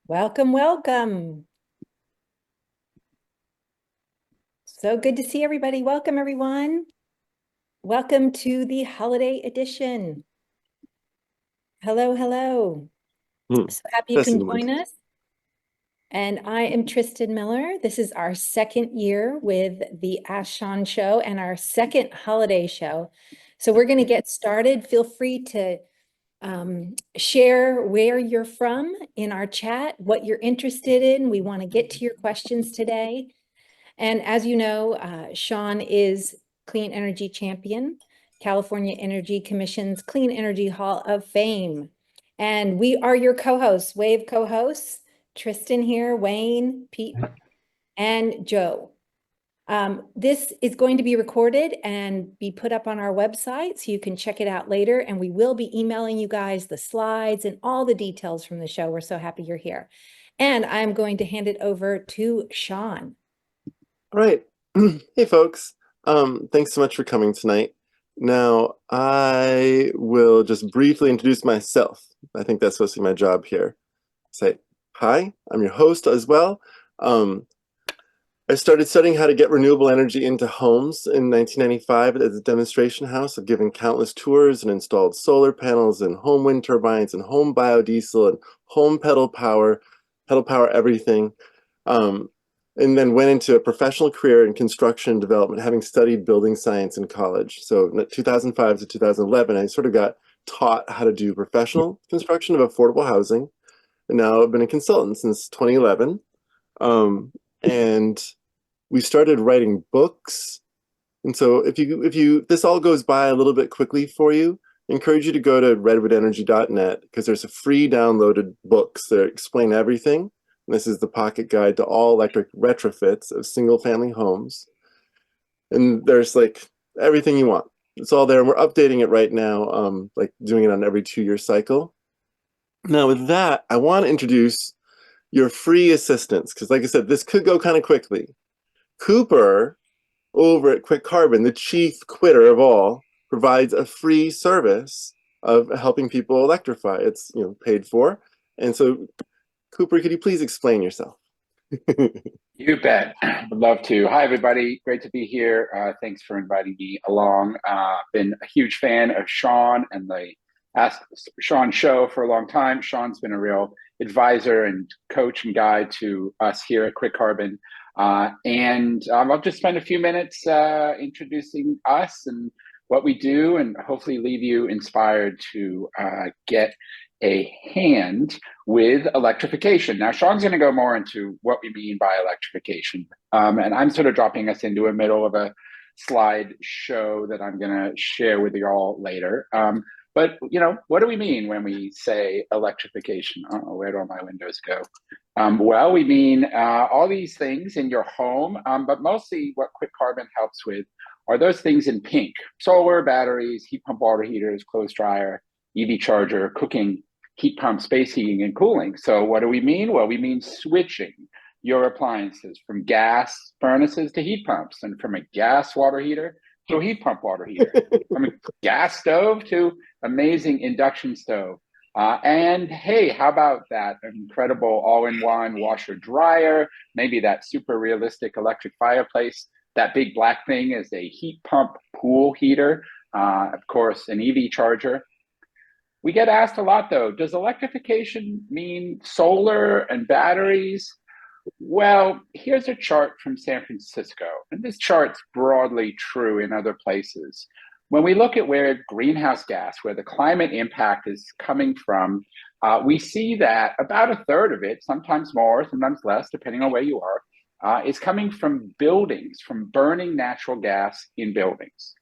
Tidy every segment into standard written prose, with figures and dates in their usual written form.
Welcome, welcome. So good to see everybody. Welcome, everyone. Welcome to the holiday edition. Hello, hello. Hmm. So happy you Testing can the mic. join us. And I am Tristan Miller. This is our second year with the Ask Sean Show and our second holiday show. So we're going to get started. Feel free to share where you're from in our chat, what you're interested in. We want to get to your questions today. And as you know, Sean is Clean Energy Champion, California Energy Commission's Clean Energy Hall of Fame. And we are your co-hosts, Wave co-hosts, Tristan here, Wayne, Pete, and Joe. This is going to be recorded and be put up on our website so you can check it out later. And we will be emailing you guys the slides and all the details from the show. We're so happy you're here. And I'm going to hand it over to Sean. All right. Hey, folks. Thanks so much for coming tonight. Now, I will just briefly introduce myself. I think that's supposed to be my job here. Say, hi, I'm your host as well. I started studying how to get renewable energy into homes in 1995 at the demonstration house. I've given countless tours and installed solar panels and home wind turbines and home biodiesel and home pedal power everything. Um, and then went into a professional career in construction development, having studied building science in college. So 2005 to 2011, I sort of got taught how to do professional construction of affordable housing. And now I've been a consultant since 2011. And we started writing books. And so if this all goes by a little bit quickly for you, I encourage you to go to redwoodenergy.net because there's a free downloaded books that explain everything. And this is the pocket guide to all electric retrofits of single family homes. And there's like everything you want. It's all there. And we're updating it right now, like doing it on every 2-year cycle. Now with that, I want to introduce your free assistants, because like I said, this could go kind of quickly. Cooper over at Quick Carbon, the chief quitter of all, provides a free service of helping people electrify. It's paid for. And so, Cooper, could you please explain yourself? You bet. Would love to. Hi, everybody. Great to be here. Thanks for inviting me along. Been a huge fan of Sean and the Ask Sean show for a long time. Sean's been a real advisor and coach and guide to us here at Quick Carbon. And I'll just spend a few minutes introducing us and what we do, and hopefully leave you inspired to get a hand with electrification. Now, Sean's going to go more into what we mean by electrification. And I'm sort of dropping us into a middle of a slide show that I'm going to share with you all later. But, what do we mean when we say electrification? Oh, where do all my windows go? Well, we mean all these things in your home, but mostly what Quick Carbon helps with are those things in pink: solar, batteries, heat pump water heaters, clothes dryer, EV charger, cooking, heat pump, space heating, and cooling. So what do we mean? Well, we mean switching your appliances from gas furnaces to heat pumps, and from a gas water heater to a heat pump water heater, from a gas stove to amazing induction stove. And hey, how about that incredible all-in-one washer dryer, maybe that super realistic electric fireplace. That big black thing is a heat pump pool heater, of course, an EV charger. We get asked a lot, though, does electrification mean solar and batteries? Well, here's a chart from San Francisco, and this chart's broadly true in other places. When we look at where greenhouse gas, where the climate impact is coming from, we see that about a third of it, sometimes more, sometimes less, depending on where you are, is coming from buildings, from burning natural gas in buildings.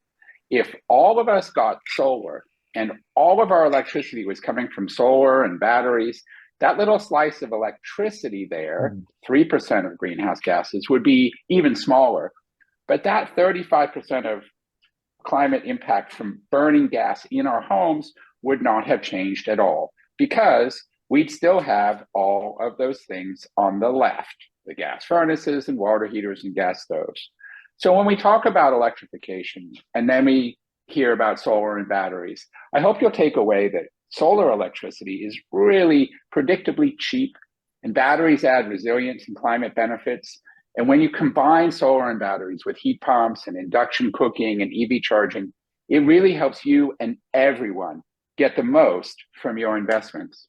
If all of us got solar and all of our electricity was coming from solar and batteries, that little slice of electricity there, 3% of greenhouse gases, would be even smaller. But that 35% of climate impact from burning gas in our homes would not have changed at all, because we'd still have all of those things on the left: the gas furnaces and water heaters and gas stoves. So when we talk about electrification and then we hear about solar and batteries, I hope you'll take away that solar electricity is really predictably cheap And batteries add resilience and climate benefits. And when you combine solar and batteries with heat pumps and induction cooking and EV charging, it really helps you and everyone get the most from your investments.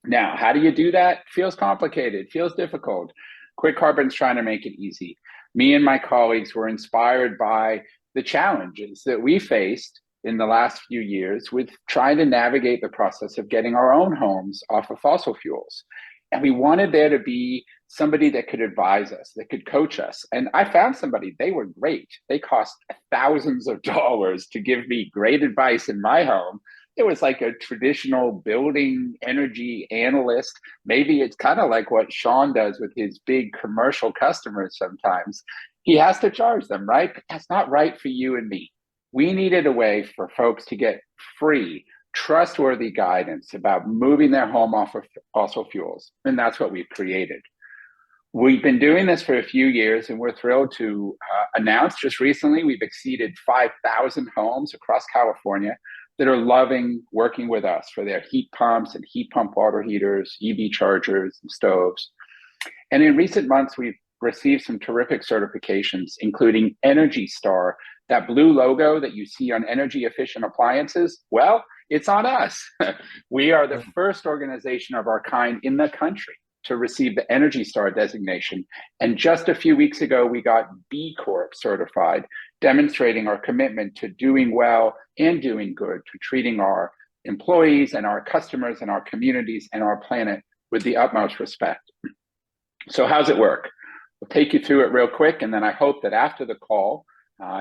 Now, how do you do that? Feels complicated, feels difficult. Quick Carbon's trying to make it easy. Me and my colleagues were inspired by the challenges that we faced in the last few years with trying to navigate the process of getting our own homes off of fossil fuels. And we wanted there to be somebody that could advise us, that could coach us. And I found somebody, they were great. They cost thousands of dollars to give me great advice in my home. It was like a traditional building energy analyst. Maybe it's kind of like what Sean does with his big commercial customers sometimes. He has to charge them, right? But that's not right for you and me. We needed a way for folks to get free, trustworthy guidance about moving their home off of fossil fuels. And that's what we've created. We've been doing this for a few years, and we're thrilled to announce just recently we've exceeded 5,000 homes across California that are loving working with us for their heat pumps and heat pump water heaters, EV chargers, and stoves. And in recent months, we've received some terrific certifications, including Energy Star. That blue logo that you see on energy efficient appliances, well, it's on us. We are the first organization of our kind in the country to receive the Energy Star designation. And just a few weeks ago, we got B Corp certified, demonstrating our commitment to doing well and doing good, to treating our employees and our customers and our communities and our planet with the utmost respect. So how's it work? We'll take you through it real quick, and then I hope that after the call,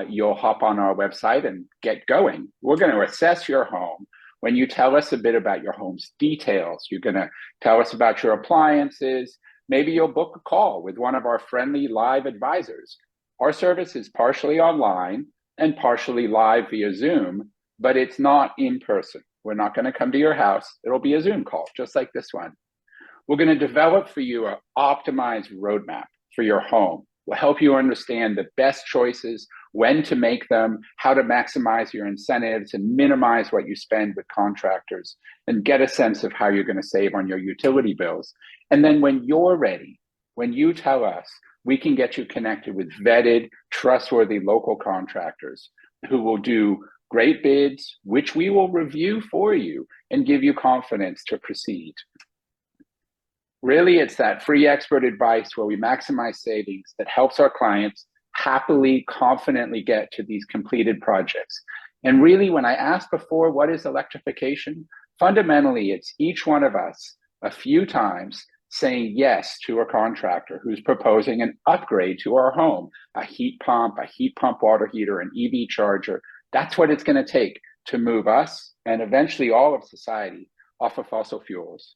you'll hop on our website and get going. We're going to assess your home. When you tell us a bit about your home's details, you're going to tell us about your appliances. Maybe you'll book a call with one of our friendly live advisors. Our service is partially online and partially live via Zoom, but it's not in person. We're not going to come to your house. It'll be a Zoom call, just like this one. We're going to develop for you an optimized roadmap for your home. We'll help you understand the best choices, when to make them, how to maximize your incentives and minimize what you spend with contractors, and get a sense of how you're going to save on your utility bills. And then when you're ready, when you tell us, we can get you connected with vetted, trustworthy local contractors who will do great bids, which we will review for you and give you confidence to proceed. Really, it's that free expert advice where we maximize savings that helps our clients happily, confidently get to these completed projects. And really, when I asked before, what is electrification? Fundamentally, it's each one of us a few times saying yes to a contractor who's proposing an upgrade to our home, a heat pump water heater, an EV charger. That's what it's going to take to move us and eventually all of society off of fossil fuels.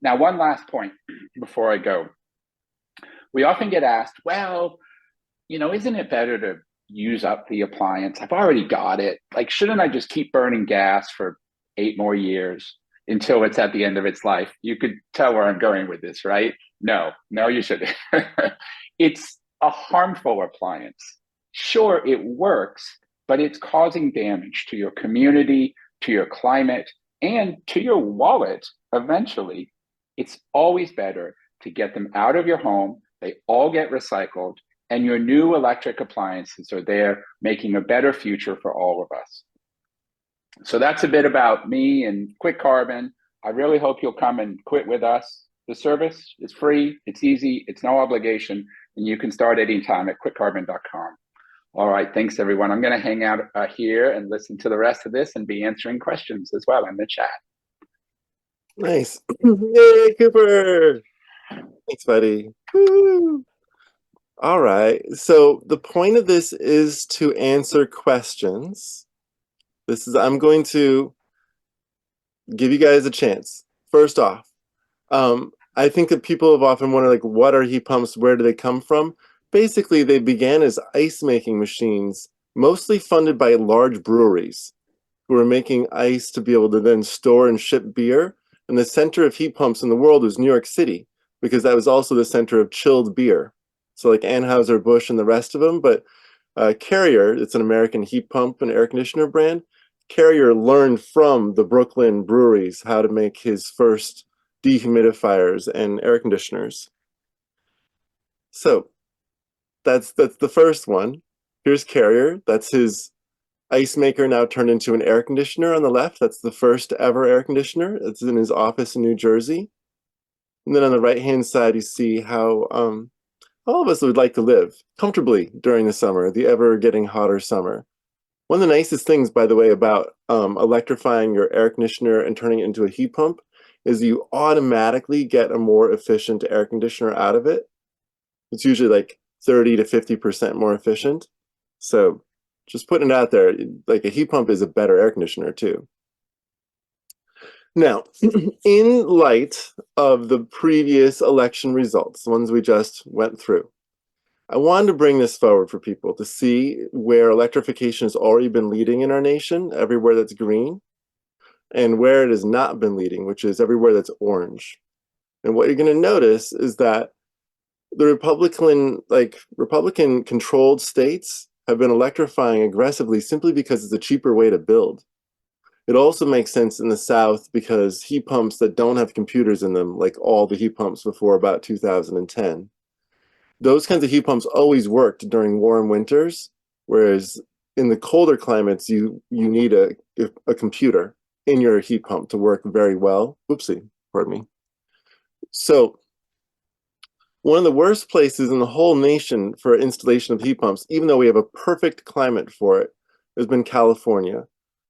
Now, one last point before I go. We often get asked, well, isn't it better to use up the appliance? I've already got it. Like, shouldn't I just keep burning gas for 8 more years until it's at the end of its life? You could tell where I'm going with this, right? No, you shouldn't. It's a harmful appliance. Sure, it works, but it's causing damage to your community, to your climate, and to your wallet eventually. It's always better to get them out of your home. They all get recycled, and your new electric appliances are there making a better future for all of us. So that's a bit about me and Quick Carbon. I really hope you'll come and quit with us. The service is free, it's easy, it's no obligation, and you can start anytime at quickcarbon.com. All right, thanks everyone. I'm going to hang out here and listen to the rest of this and be answering questions as well in the chat. Nice. Yay, Cooper. Thanks, buddy. Woo. All right. So the point of this is to answer questions. I'm going to give you guys a chance. First off, I think that people have often wondered, like, what are heat pumps? Where do they come from? Basically, they began as ice-making machines, mostly funded by large breweries who were making ice to be able to then store and ship beer. And the center of heat pumps in the world was New York City, because that was also the center of chilled beer. So like Anheuser-Busch and the rest of them. But Carrier, it's an American heat pump and air conditioner brand. Carrier learned from the Brooklyn breweries how to make his first dehumidifiers and air conditioners. So that's the first one. Here's Carrier. That's his ice maker now turned into an air conditioner on the left. That's the first ever air conditioner. It's in his office in New Jersey. And then on the right-hand side, you see how all of us would like to live comfortably during the summer, the ever getting hotter summer. One of the nicest things, by the way, about electrifying your air conditioner and turning it into a heat pump is you automatically get a more efficient air conditioner out of it. It's usually like 30 to 50% more efficient. So just putting it out there, like a heat pump is a better air conditioner too. Now, in light of the previous election results, the ones we just went through, I wanted to bring this forward for people to see where electrification has already been leading in our nation, everywhere that's green, and where it has not been leading, which is everywhere that's orange. And what you're going to notice is that the Republican controlled states have been electrifying aggressively simply because it's a cheaper way to build. It also makes sense in the South because heat pumps that don't have computers in them, like all the heat pumps before about 2010, those kinds of heat pumps always worked during warm winters, whereas in the colder climates, you need a computer in your heat pump to work very well. Oopsie, pardon me. So one of the worst places in the whole nation for installation of heat pumps, even though we have a perfect climate for it, has been California,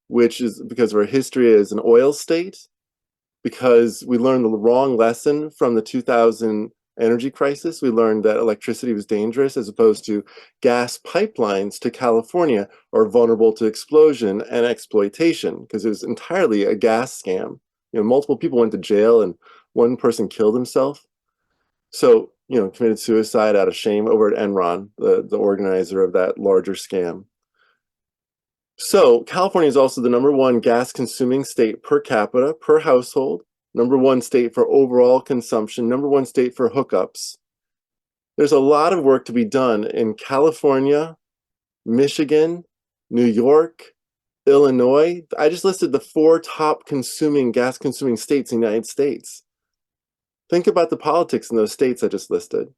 which is because of our history as an oil state, because we learned the wrong lesson from the 2000 energy crisis. We learned that electricity was dangerous as opposed to gas pipelines to California are vulnerable to explosion and exploitation because it was entirely a gas scam. You know, multiple people went to jail and one person killed himself. So, you know, committed suicide out of shame over at Enron, the organizer of that larger scam. So California is also the #1 gas consuming state per capita, per household, #1 state for overall consumption, #1 state for hookups. There's a lot of work to be done in California, Michigan, New York, Illinois. I just listed the 4 top gas consuming states in the United States. Think about the politics in those states I just listed.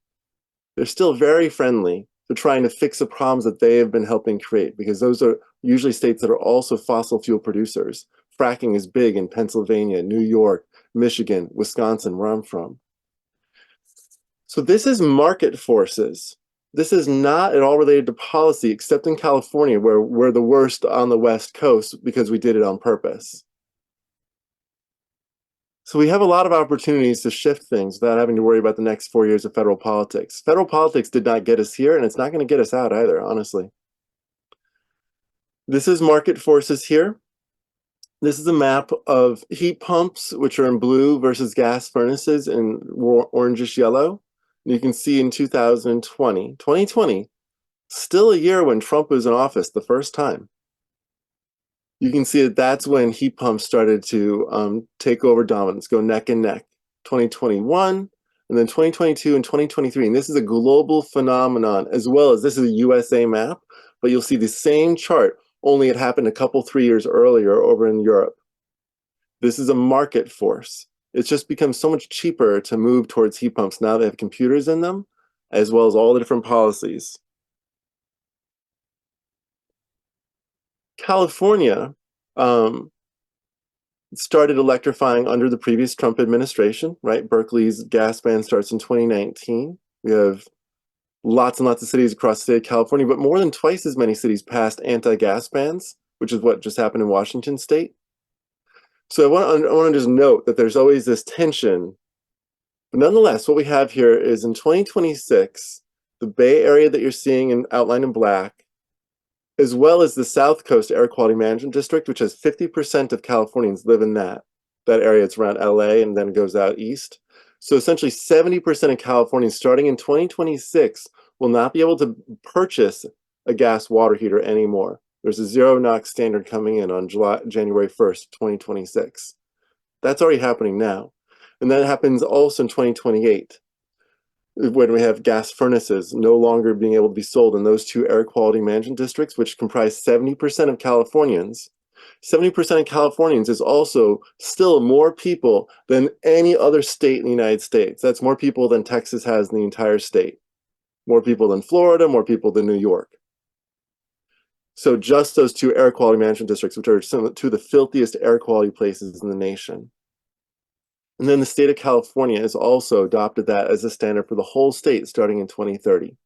They're still very friendly to trying to fix the problems that they have been helping create, because those are usually states that are also fossil fuel producers. Fracking is big in Pennsylvania, New York, Michigan, Wisconsin, where I'm from. So this is market forces. This is not at all related to policy, except in California, where we're the worst on the West Coast because we did it on purpose. So we have a lot of opportunities to shift things without having to worry about the next 4 years of federal politics. Federal politics did not get us here, and it's not going to get us out either, honestly. This is market forces here. This is a map of heat pumps, which are in blue, versus gas furnaces in orangish yellow. And you can see in 2020, still a year when Trump was in office the first time, you can see that that's when heat pumps started to take over dominance, go neck and neck. 2021, and then 2022 and 2023. And this is a global phenomenon, as well as this is a USA map, but you'll see the same chart, only it happened a couple, 3 years earlier over in Europe. This is a market force. It's just become so much cheaper to move towards heat pumps now they have computers in them, as well as all the different policies. California started electrifying under the previous Trump administration, right? Berkeley's gas ban starts in 2019. We have lots and lots of cities across the state of California, but more than twice as many cities passed anti-gas bans, which is what just happened in Washington state. So I want to just note that there's always this tension. But nonetheless, what we have here is in 2026, the Bay Area that you're seeing outlined in black, as well as the South Coast Air Quality Management District, which has 50% of Californians live in that area. It's around LA and then it goes out east. So essentially 70% of Californians starting in 2026 will not be able to purchase a gas water heater anymore. There's a 0 NOx standard coming in on January 1st, 2026. That's already happening now. And that happens also in 2028. When we have gas furnaces no longer being able to be sold in those 2 air quality management districts, which comprise 70% of Californians. 70% of Californians is also still more people than any other state in the United States. That's more people than Texas has in the entire state. More people than Florida, more people than New York. So just those two air quality management districts, which are two of the filthiest air quality places in the nation. And then the state of California has also adopted that as a standard for the whole state starting in 2030.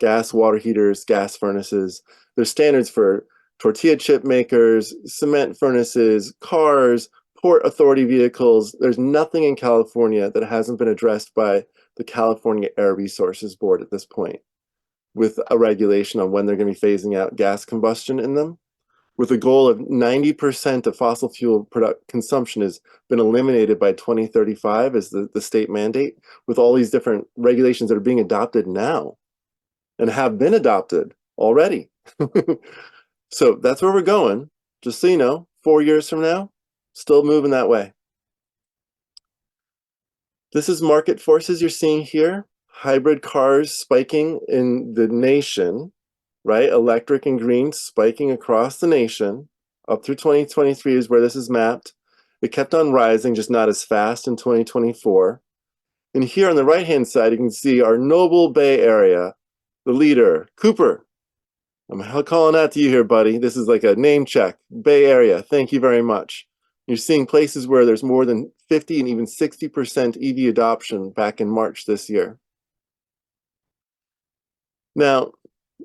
Gas water heaters, gas furnaces, there's standards for tortilla chip makers, cement furnaces, cars, Port Authority vehicles. There's nothing in California that hasn't been addressed by the California Air Resources Board at this point, with a regulation on when they're going to be phasing out gas combustion in them, with a goal of 90% of fossil fuel consumption has been eliminated by 2035 as the state mandate, with all these different regulations that are being adopted now and have been adopted already. So that's where we're going. Just so you know, 4 years from now, still moving that way. This is market forces you're seeing here. Hybrid cars spiking in the nation, right? Electric and green spiking across the nation. Up through 2023 is where this is mapped. It kept on rising, just not as fast in 2024. And here on the right-hand side, you can see our noble Bay Area, the leader, Cooper. I'm calling out to you here, buddy. This is like a name check. Bay Area, thank you very much. You're seeing places where there's more than 50 and even 60% EV adoption back in March this year. Now,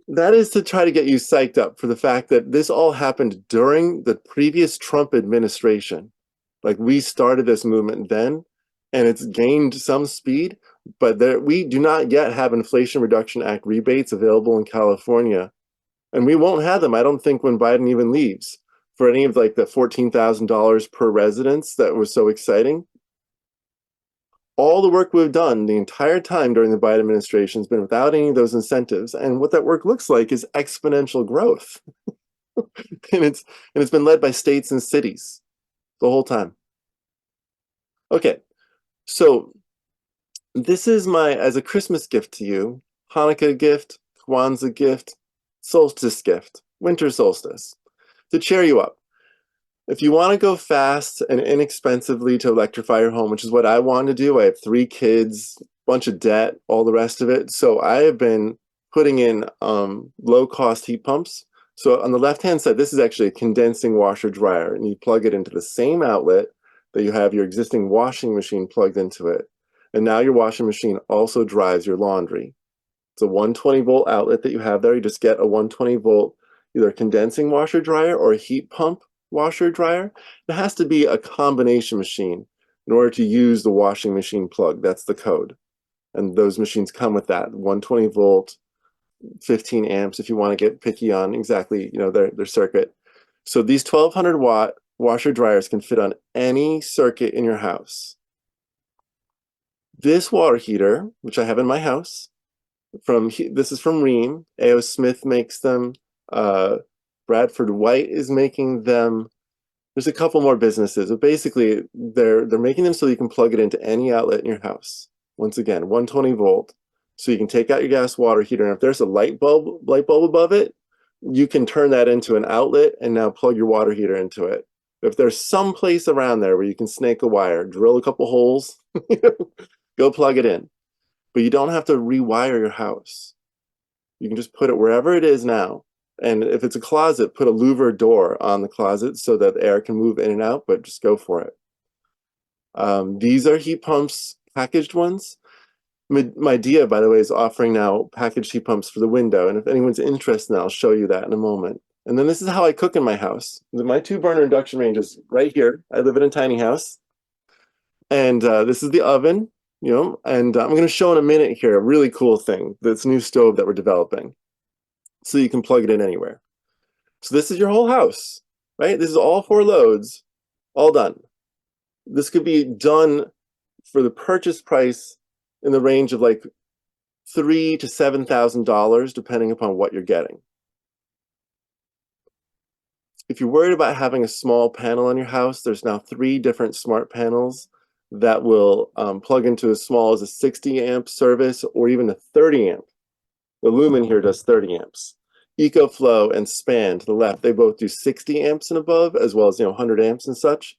that is to try to get you psyched up for the fact that this all happened during the previous Trump administration. Like, we started this movement then, and it's gained some speed, but we do not yet have Inflation Reduction Act rebates available in California. And we won't have them, I don't think, when Biden even leaves, for any of like the $14,000 per residence that was so exciting. All the work we've done the entire time during the Biden administration has been without any of those incentives. And what that work looks like is exponential growth. and it's been led by states and cities the whole time. Okay, so this is my, as a Christmas gift to you, Hanukkah gift, Kwanzaa gift, solstice gift, winter solstice, to cheer you up. If you want to go fast and inexpensively to electrify your home, which is what I want to do, I have 3 kids, bunch of debt, all the rest of it. So I have been putting in low-cost heat pumps. So on the left-hand side, this is actually a condensing washer dryer, and you plug it into the same outlet that you have your existing washing machine plugged into it. And now your washing machine also dries your laundry. It's a 120 volt outlet that you have there. You just get a 120 volt either condensing washer dryer or a heat pump washer dryer. It has to be a combination machine in order to use the washing machine plug. That's the code. And those machines come with that 120 volt, 15 amps if you want to get picky on exactly, their circuit. So these 1200 watt washer dryers can fit on any circuit in your house. This water heater, which I have in my house, this is from Rheem. A.O. Smith makes them. Bradford White is making them. There's a couple more businesses, but basically they're making them so you can plug it into any outlet in your house. Once again, 120 volt. So you can take out your gas water heater, and if there's a light bulb above it, you can turn that into an outlet and now plug your water heater into it. If there's some place around there where you can snake a wire, drill a couple holes, go plug it in. But you don't have to rewire your house. You can just put it wherever it is now. And if it's a closet, put a louver door on the closet so that the air can move in and out, but just go for it. These are heat pumps, packaged ones. My Dia, by the way, is offering now packaged heat pumps for the window. And if anyone's interested, I'll show you that in a moment. And then this is how I cook in my house. My 2-burner induction range is right here. I live in a tiny house. And this is the oven, and I'm going to show in a minute here a really cool thing, this new stove that we're developing. So you can plug it in anywhere. So this is your whole house, right? This is all 4 loads, all done. This could be done for the purchase price in the range of like $3,000 to $7,000, depending upon what you're getting. If you're worried about having a small panel on your house, there's now 3 different smart panels that will plug into as small as a 60 amp service or even a 30 amp. The Lumen here does 30 amps. EcoFlow and Span to the left, they both do 60 amps and above, as well as 100 amps and such.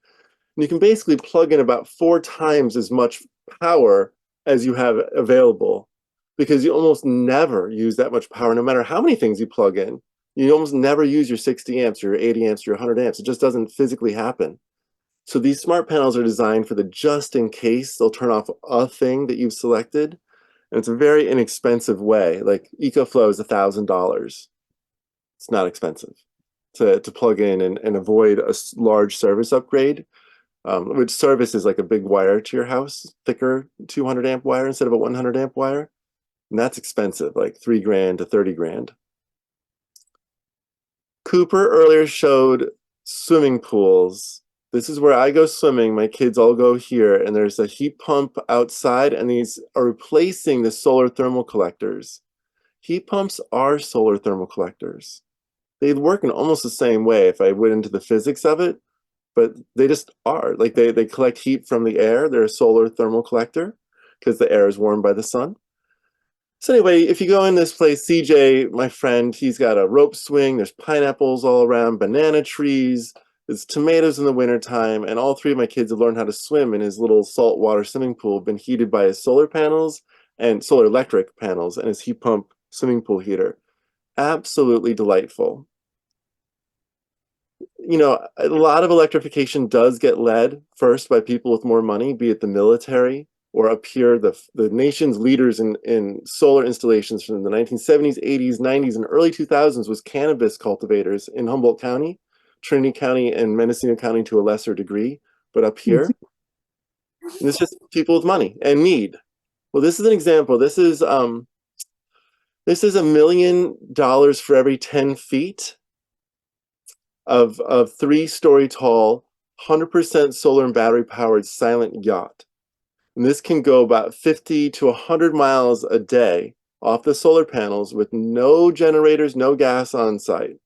And you can basically plug in about 4 times as much power as you have available, because you almost never use that much power, no matter how many things you plug in. You almost never use your 60 amps or your 80 amps or your 100 amps. It just doesn't physically happen. So these smart panels are designed for the just in case they'll turn off a thing that you've selected. And it's a very inexpensive way. Like EcoFlow is $1,000. It's not expensive to plug in and avoid a large service upgrade, which service is like a big wire to your house, thicker 200 amp wire instead of a 100 amp wire. And that's expensive, like $3,000 to $30,000. Cooper earlier showed swimming pools. This is where I go swimming. My kids all go here, and there's a heat pump outside, and these are replacing the solar thermal collectors. Heat pumps are solar thermal collectors. They work in almost the same way if I went into the physics of it, but they just are. Like they collect heat from the air. They're a solar thermal collector because the air is warmed by the sun. So anyway, if you go in this place, CJ, my friend, he's got a rope swing. There's pineapples all around, banana trees. There's tomatoes in the wintertime, and all 3 of my kids have learned how to swim in his little saltwater swimming pool, been heated by his solar panels and solar electric panels and his heat pump swimming pool heater. Absolutely delightful. A lot of electrification does get led first by people with more money, be it the military or up here, the nation's leaders in solar installations from the 1970s, 80s, 90s, and early 2000s was cannabis cultivators in Humboldt County, Trinity County, and Mendocino County to a lesser degree. But up here, it's just people with money and need. Well, this is an example. This is $1 million for every 10 feet of 3-story tall, 100% solar and battery powered silent yacht. And this can go about 50 to 100 miles a day off the solar panels with no generators, no gas on site.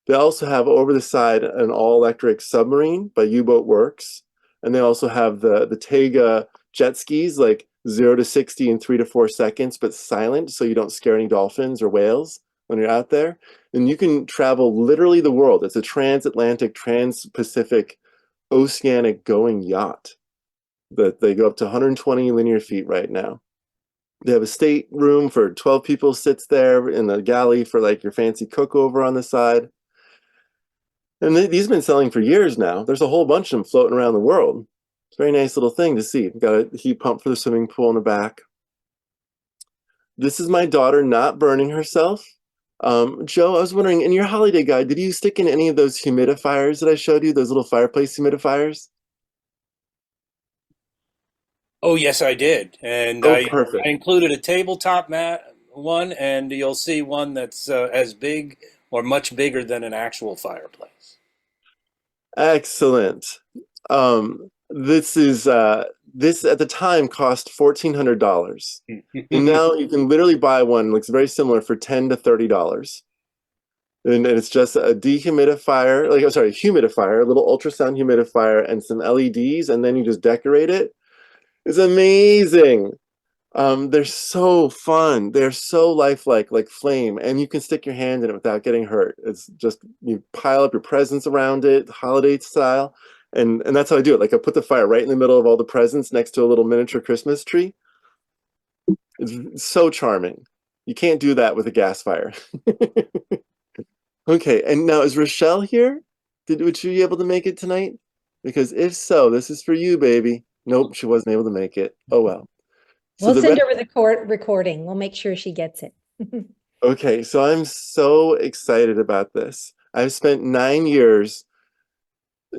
They also have over the side an all-electric submarine by U-Boat Works. And they also have the Tega jet skis, like 0 to 60 in 3 to 4 seconds, but silent, so you don't scare any dolphins or whales when you're out there. And you can travel literally the world. It's a transatlantic, trans-Pacific, oceanic going yacht that they go up to 120 linear feet right now. They have a state room for 12 people sits there, in the galley for like your fancy cookover on the side. And these have been selling for years now. There's a whole bunch of them floating around the world. It's a very nice little thing to see. Got a heat pump for the swimming pool in the back. This is my daughter not burning herself. Joe, I was wondering, in your holiday guide, did you stick in any of those humidifiers that I showed you, those little fireplace humidifiers? Oh, yes, I did. And Oh, I perfect. included a tabletop mat one, and you'll see one that's as big or much bigger than an actual fireplace. Excellent. This at the time cost $1,400. And now you can literally buy one, looks very similar, for $10 to $30. And it's just a dehumidifier, humidifier, a little ultrasound humidifier and some LEDs, and then you just decorate it. It's amazing. They're so fun. They're so lifelike, like flame, and you can stick your hand in it without getting hurt. It's just, you pile up your presents around it, holiday style, and that's how I do it. Like I put the fire right in the middle of all the presents next to a little miniature Christmas tree. It's so charming. You can't do that with a gas fire. Okay, and now is Rochelle here? Was she able to make it tonight? Because if so, this is for you, baby. Nope, she wasn't able to make it. Oh well. We'll send her the recording. We'll make sure she gets it. Okay, so I'm so excited about this. I've spent 9 years,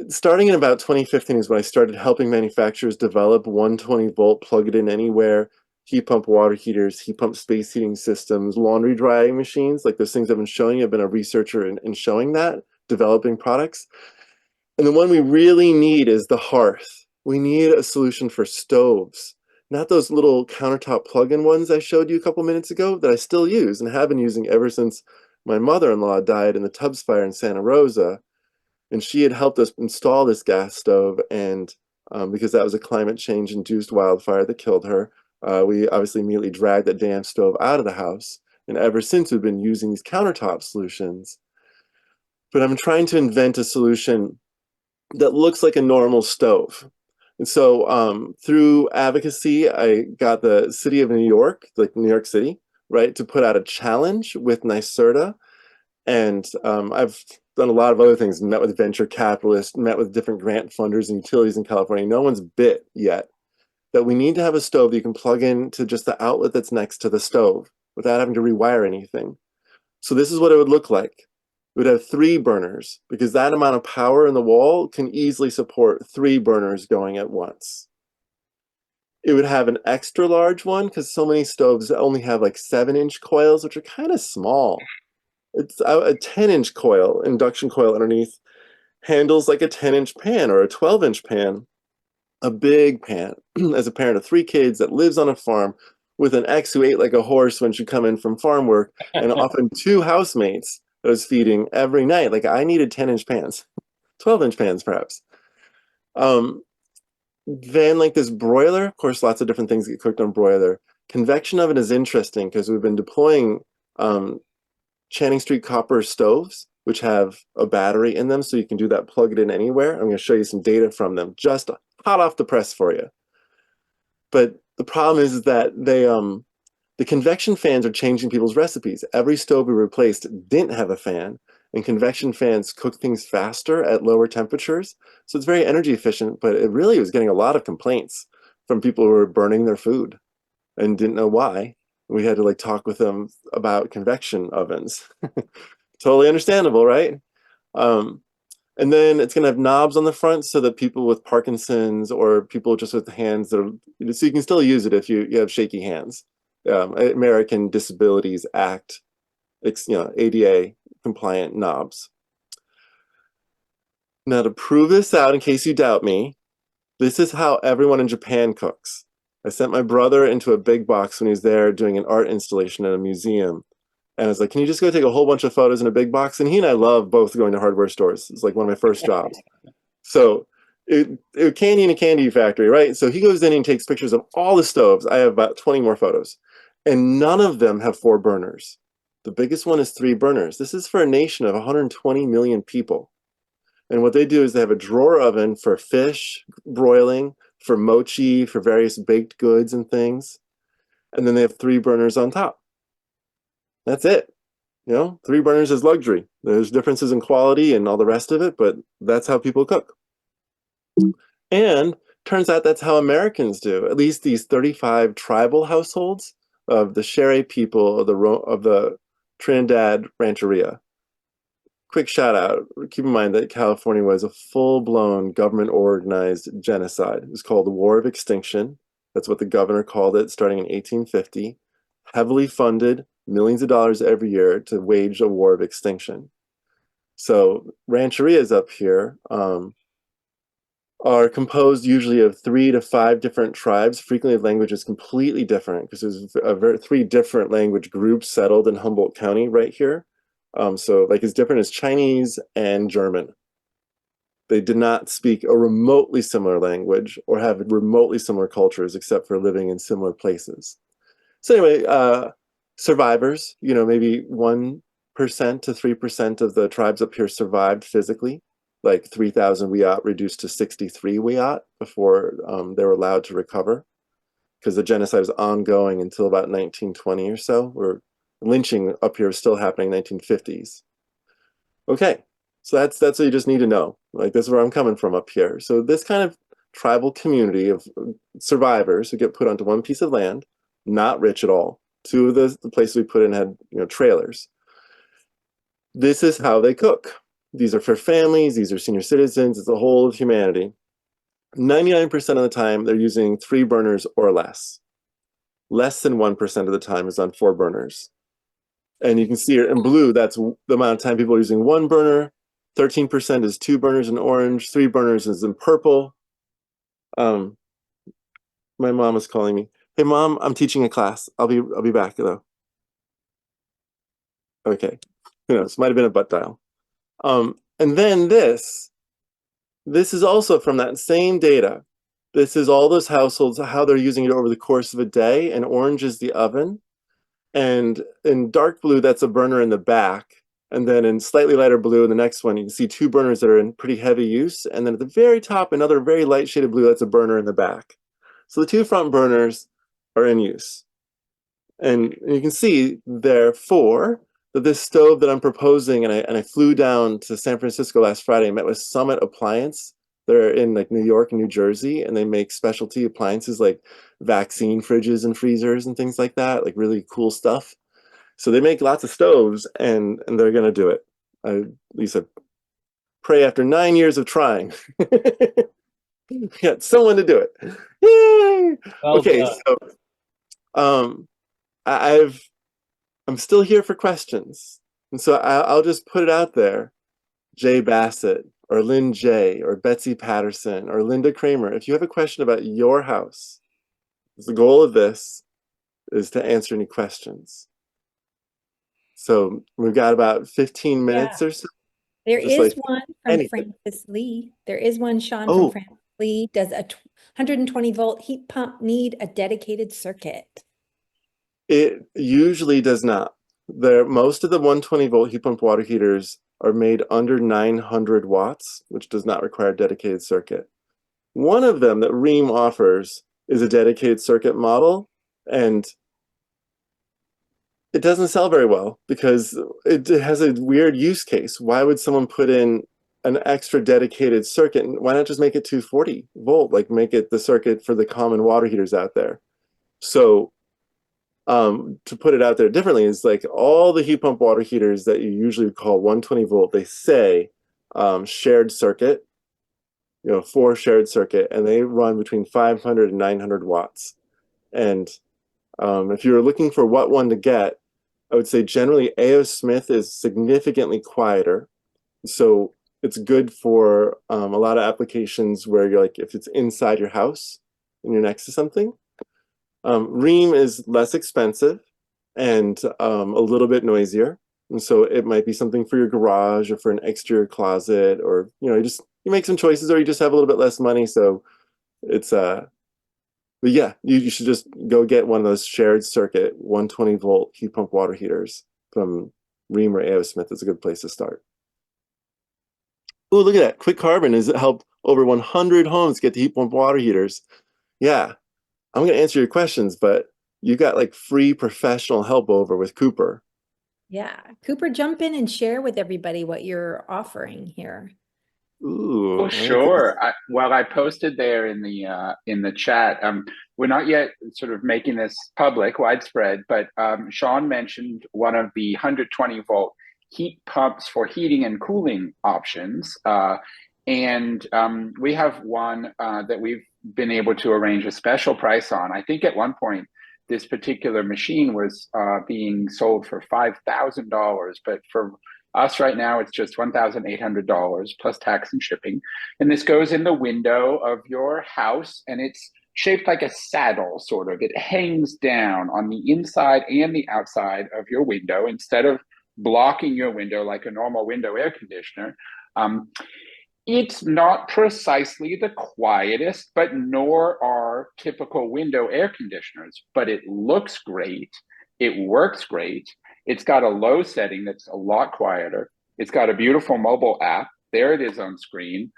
starting in about 2015 is when I started helping manufacturers develop 120-volt, plug it in anywhere, heat pump water heaters, heat pump space heating systems, laundry drying machines, like those things I've been showing you. I've been a researcher in showing that, developing products. And the one we really need is the hearth. We need a solution for stoves. Not those little countertop plug-in ones I showed you a couple minutes ago that I still use and have been using ever since my mother-in-law died in the Tubbs fire in Santa Rosa. And she had helped us install this gas stove, and because that was a climate change-induced wildfire that killed her, we obviously immediately dragged that damn stove out of the house. And ever since, we've been using these countertop solutions. But I'm trying to invent a solution that looks like a normal stove. And so through advocacy, I got the city of New York, like New York City, right, to put out a challenge with NYSERDA. And I've done a lot of other things, met with venture capitalists, met with different grant funders and utilities in California. No one's bit yet that we need to have a stove that you can plug into just the outlet that's next to the stove without having to rewire anything. So this is what it would look like. It would have 3 burners because that amount of power in the wall can easily support 3 burners going at once. It would have an extra large one because so many stoves only have like 7-inch coils, which are kind of small. It's a 10-inch coil, induction coil underneath, handles like a 10-inch pan or a 12-inch pan, a big pan. As a parent of 3 kids that lives on a farm with an ex who ate like a horse when she come in from farm work, and often 2 housemates that I was feeding every night. Like I needed 10-inch pans, 12-inch pans perhaps. Then like this broiler, of course, lots of different things get cooked on broiler. Convection oven is interesting because we've been deploying Channing Street copper stoves, which have a battery in them, so you can do that, plug it in anywhere. I'm going to show you some data from them, just hot off the press for you. But the problem is that the convection fans are changing people's recipes. Every stove we replaced didn't have a fan, and convection fans cook things faster at lower temperatures. So it's very energy efficient, but it really was getting a lot of complaints from people who were burning their food and didn't know why. We had to like talk with them about convection ovens. Totally understandable, right? And then it's going to have knobs on the front so that people with Parkinson's or people just with hands that are, so you can still use it if you have shaky hands. American Disabilities Act, ADA compliant knobs. Now to prove this out, in case you doubt me, this is how everyone in Japan cooks. I sent my brother into a big box when he was there doing an art installation at a museum. And I was like, can you just go take a whole bunch of photos in a big box? And he and I love both going to hardware stores. It's like one of my first jobs. So candy in a candy factory, right? So he goes in and takes pictures of all the stoves. I have about 20 more photos. And none of them have 4 burners. The biggest one is 3 burners. This is for a nation of 120 million people. And what they do is they have a drawer oven for fish broiling, for mochi, for various baked goods and things. And then they have 3 burners on top. That's it. 3 burners is luxury. There's differences in quality and all the rest of it, but that's how people cook. And turns out that's how Americans do. At least these 35 tribal households of the Shere people of the Trinidad Rancheria. Quick shout out. Keep in mind that California was a full-blown government-organized genocide. It was called the War of Extinction. That's what the governor called it, starting in 1850. Heavily funded, millions of dollars every year to wage a war of extinction. So rancherias up here are composed usually of 3 to 5 different tribes, frequently languages completely different because there's 3 different language groups settled in Humboldt County right here. So like as different as Chinese and German. They did not speak a remotely similar language or have remotely similar cultures except for living in similar places. So anyway, survivors, maybe 1% to 3% of the tribes up here survived physically, like 3,000 Wiyot reduced to 63 Wiyot before they were allowed to recover, because the genocide was ongoing until about 1920 or so, where lynching up here was still happening in 1950s. Okay, so that's what you just need to know. Like, this is where I'm coming from up here. So this kind of tribal community of survivors who get put onto one piece of land, not rich at all. 2 of the places we put in had trailers. This is how they cook. These are for families, these are senior citizens, it's the whole of humanity. 99% of the time they're using 3 burners or less. Less than 1% of the time is on 4 burners. And you can see here in blue, that's the amount of time people are using 1 burner. 13% is 2 burners in orange, 3 burners is in purple. My mom is calling me. Hey mom, I'm teaching a class. I'll be back though. Okay. Who knows? Might have been a butt dial. And then this is also from that same data. This is all those households, how they're using it over the course of a day, and orange is the oven. And in dark blue, that's a burner in the back. And then in slightly lighter blue, in the next one, you can see two burners that are in pretty heavy use. And then at the very top, another very light shaded blue, that's a burner in the back. So the two front burners are in use. And you can see, therefore, that this stove that I'm proposing, and I flew down to San Francisco last Friday and met with Summit Appliance. They're in like New York and New Jersey, and they make specialty appliances like vaccine fridges and freezers and things like that, like really cool stuff. So they make lots of stoves, and they're gonna do it. At least I pray after 9 years of trying. Got someone to do it. Yay! Well Okay, done. so I'm still here for questions, and so I'll just put it out there. Jay Bassett or Lynn J or Betsy Patterson or Linda Kramer, if you have a question about your house, the goal of this is to answer any questions. So we've got about 15 minutes or so. There Just is like one from anything. Francis Lee. There is one, Sean, from Oh, Francis Lee. Does a 120-volt heat pump need a dedicated circuit? it usually does not. Most of the 120-volt heat pump water heaters are made under 900 watts, which does not require a dedicated circuit. One of them that Rheem offers is a dedicated circuit model, and it doesn't sell very well because it has a weird use case. Why would someone put in an extra dedicated circuit? Why not just make it 240 volt, like make it the circuit for the common water heaters out there? So to put it out there differently is like all the heat pump water heaters that you usually call 120 volt, they say shared circuit, for shared circuit, and they run between 500 and 900 watts. And if you're looking for what one to get, I would say generally A.O. Smith is significantly quieter. So it's good for a lot of applications where you're like, if it's inside your house and you're next to something. Rheem is less expensive and a little bit noisier. And so it might be something for your garage or for an exterior closet, or, you make some choices, or you just have a little bit less money. So it's, but yeah, you should just go get one of those shared circuit 120 volt heat pump water heaters from Rheem or A.O. Smith. Is a good place to start. Oh, look at that. Quick Carbon has helped over 100 homes get the heat pump water heaters. Yeah, I'm going to answer your questions, but you got like free professional help over with Cooper. Yeah. Cooper, jump in and share with everybody what you're offering here. Ooh, Oh, sure. I posted there in the chat. We're not yet sort of making this public, widespread, but Sean mentioned one of the 120-volt heat pumps for heating and cooling options, and we have one that we've been able to arrange a special price on. I think at one point this particular machine was being sold for $5,000, but for us right now, it's just $1,800 plus tax and shipping. And this goes in the window of your house, and it's shaped like a saddle, sort of. It hangs down on the inside and the outside of your window instead of blocking your window like a normal window air conditioner. It's not precisely the quietest, but nor are typical window air conditioners, but it looks great. It works great. It's got a low setting that's a lot quieter. It's got a beautiful mobile app. There it is on screen.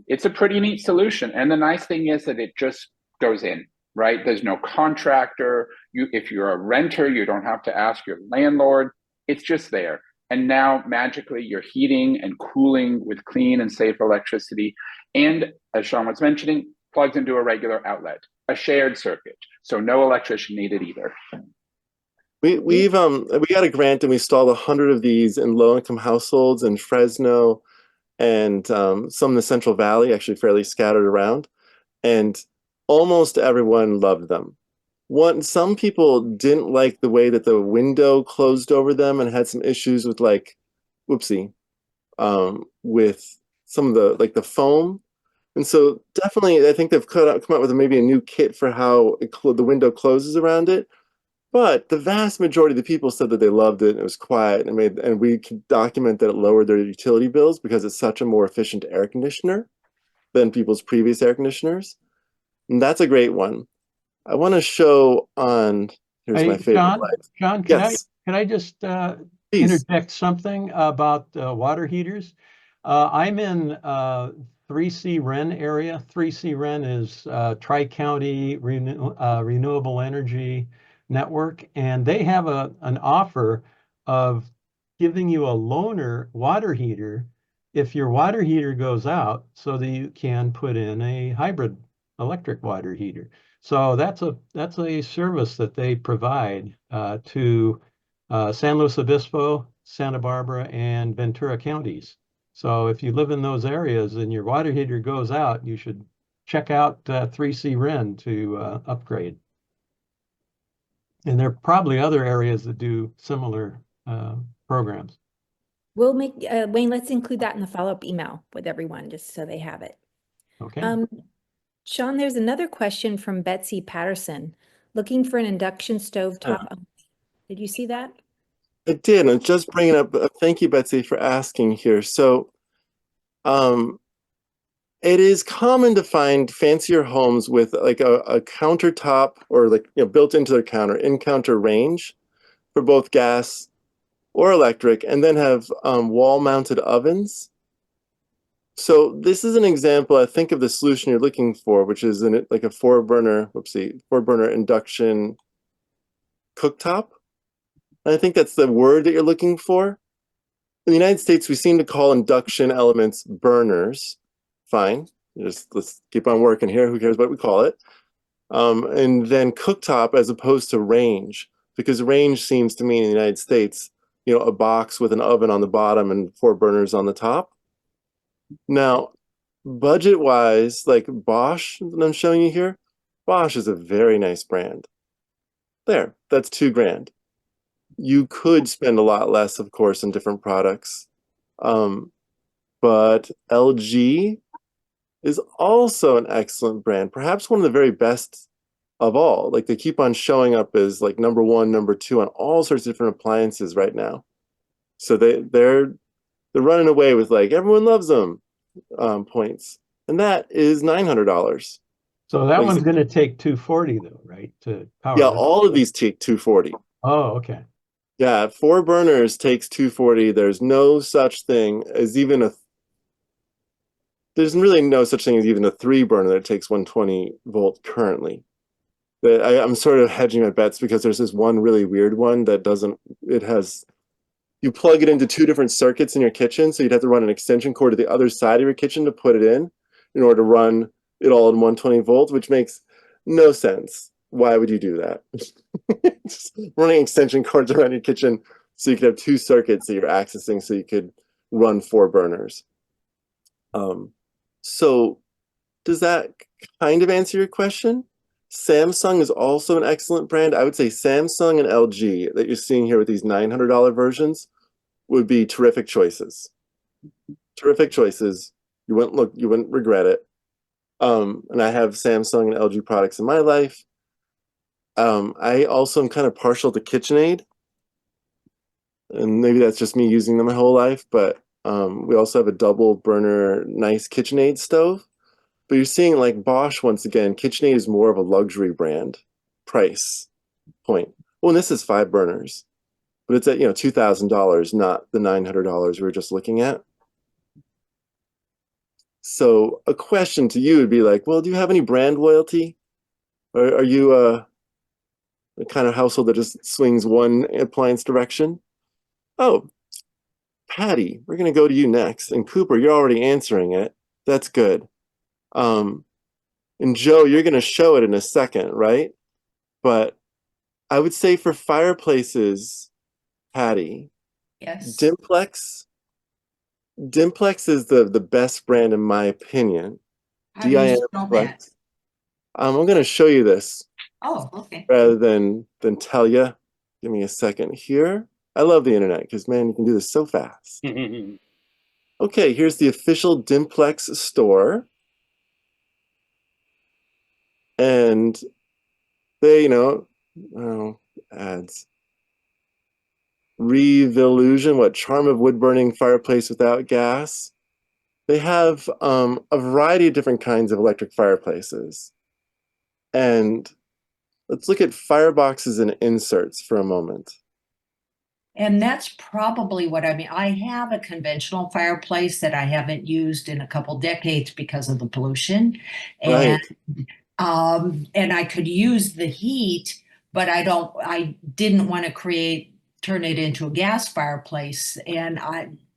It's a pretty neat solution. And the nice thing is that it just goes in, right? There's no contractor. If you're a renter, you don't have to ask your landlord. It's just there. And now magically you're heating and cooling with clean and safe electricity. And as Sean was mentioning, plugs into a regular outlet, a shared circuit. So no electrician needed either. We got a grant and we installed 100 of these in low-income households in Fresno and some in the Central Valley, actually fairly scattered around. And almost everyone loved them. Some people didn't like the way that the window closed over them and had some issues with with some of the foam. And so definitely, I think they've come up with maybe a new kit for how the window closes around it. But the vast majority of the people said that they loved it and it was quiet, and we could document that it lowered their utility bills because it's such a more efficient air conditioner than people's previous air conditioners. And that's a great one. I want to show on Here's Hey, my favorite John, light. John, Yes, can I just please. interject something about water heaters? I'm in 3C REN area. 3C REN is Tri-County Renewable Energy Network, and they have an offer of giving you a loaner water heater if your water heater goes out, so that you can put in a hybrid electric water heater. So that's a service that they provide to San Luis Obispo, Santa Barbara, and Ventura counties. So if you live in those areas and your water heater goes out, you should check out 3C REN to upgrade. And there are probably other areas that do similar programs. We'll make, Wayne, let's include that in the follow-up email with everyone, just so they have it. Okay. Sean, there's another question from Betsy Patterson, looking for an induction stove top. Did you see that? I did. I'm just bringing up, thank you, Betsy, for asking here. So it is common to find fancier homes with like a countertop or like, built into their counter, in-counter range for both gas or electric, and then have wall-mounted ovens. So this is an example, I think, of the solution you're looking for, which is like a four-burner induction cooktop. And I think that's the word that you're looking for. In the United States, we seem to call induction elements burners. Fine, let's keep on working here. Who cares what we call it? And then cooktop as opposed to range, because range seems to mean in the United States, a box with an oven on the bottom and four burners on the top. Now, budget-wise, like Bosch that I'm showing you here, Bosch is a very nice brand. There, that's $2,000. You could spend a lot less, of course, on different products. But LG is also an excellent brand, perhaps one of the very best of all. Like they keep on showing up as like number one, number two on all sorts of different appliances right now. So they're running away with like everyone loves them points, and that is $900. So that Like, one's going to take 240 though, right? To power. yeah, That. all of these take 240. Oh, okay. Yeah, four burners takes 240. There's no such thing as even there's really no such thing as even a three burner that takes 120 volt currently. I'm sort of hedging my bets because there's this one really weird one that you plug it into two different circuits in your kitchen, so you'd have to run an extension cord to the other side of your kitchen to put it in order to run it all in 120 volts, which makes no sense. Why would you do that? Just running extension cords around your kitchen so you could have two circuits that you're accessing so you could run four burners. So does that kind of answer your question? Samsung is also an excellent brand. I would say Samsung and LG that you're seeing here with these $900 versions would be terrific choices. Terrific choices. You wouldn't regret it. And I have Samsung and LG products in my life. I also am kind of partial to KitchenAid, and maybe that's just me using them my whole life, but we also have a double burner nice KitchenAid stove. But you're seeing like Bosch, once again, KitchenAid is more of a luxury brand price point. Well, and this is 5 burners, but it's at $2,000, not the $900 we were just looking at. So a question to you would be like, well, do you have any brand loyalty? Or are you the kind of household that just swings one appliance direction? Oh, Patty, we're going to go to you next. And Cooper, you're already answering it. That's good. And Joe, you're going to show it in a second, right? But I would say for fireplaces, Patty, Yes. Dimplex is the best brand in my opinion. How do you DIM spell that? I'm going to show you this Oh, okay. rather than tell you. Give me a second here. I love the internet because, man, you can do this so fast. Okay, here's the official Dimplex store. And they, ads. Revolution, what charm of wood-burning fireplace without gas. They have a variety of different kinds of electric fireplaces. And let's look at fireboxes and inserts for a moment. And that's probably what I mean. I have a conventional fireplace that I haven't used in a couple decades because of the pollution. And Right. and I could use the heat, but I didn't want to turn it into a gas fireplace. And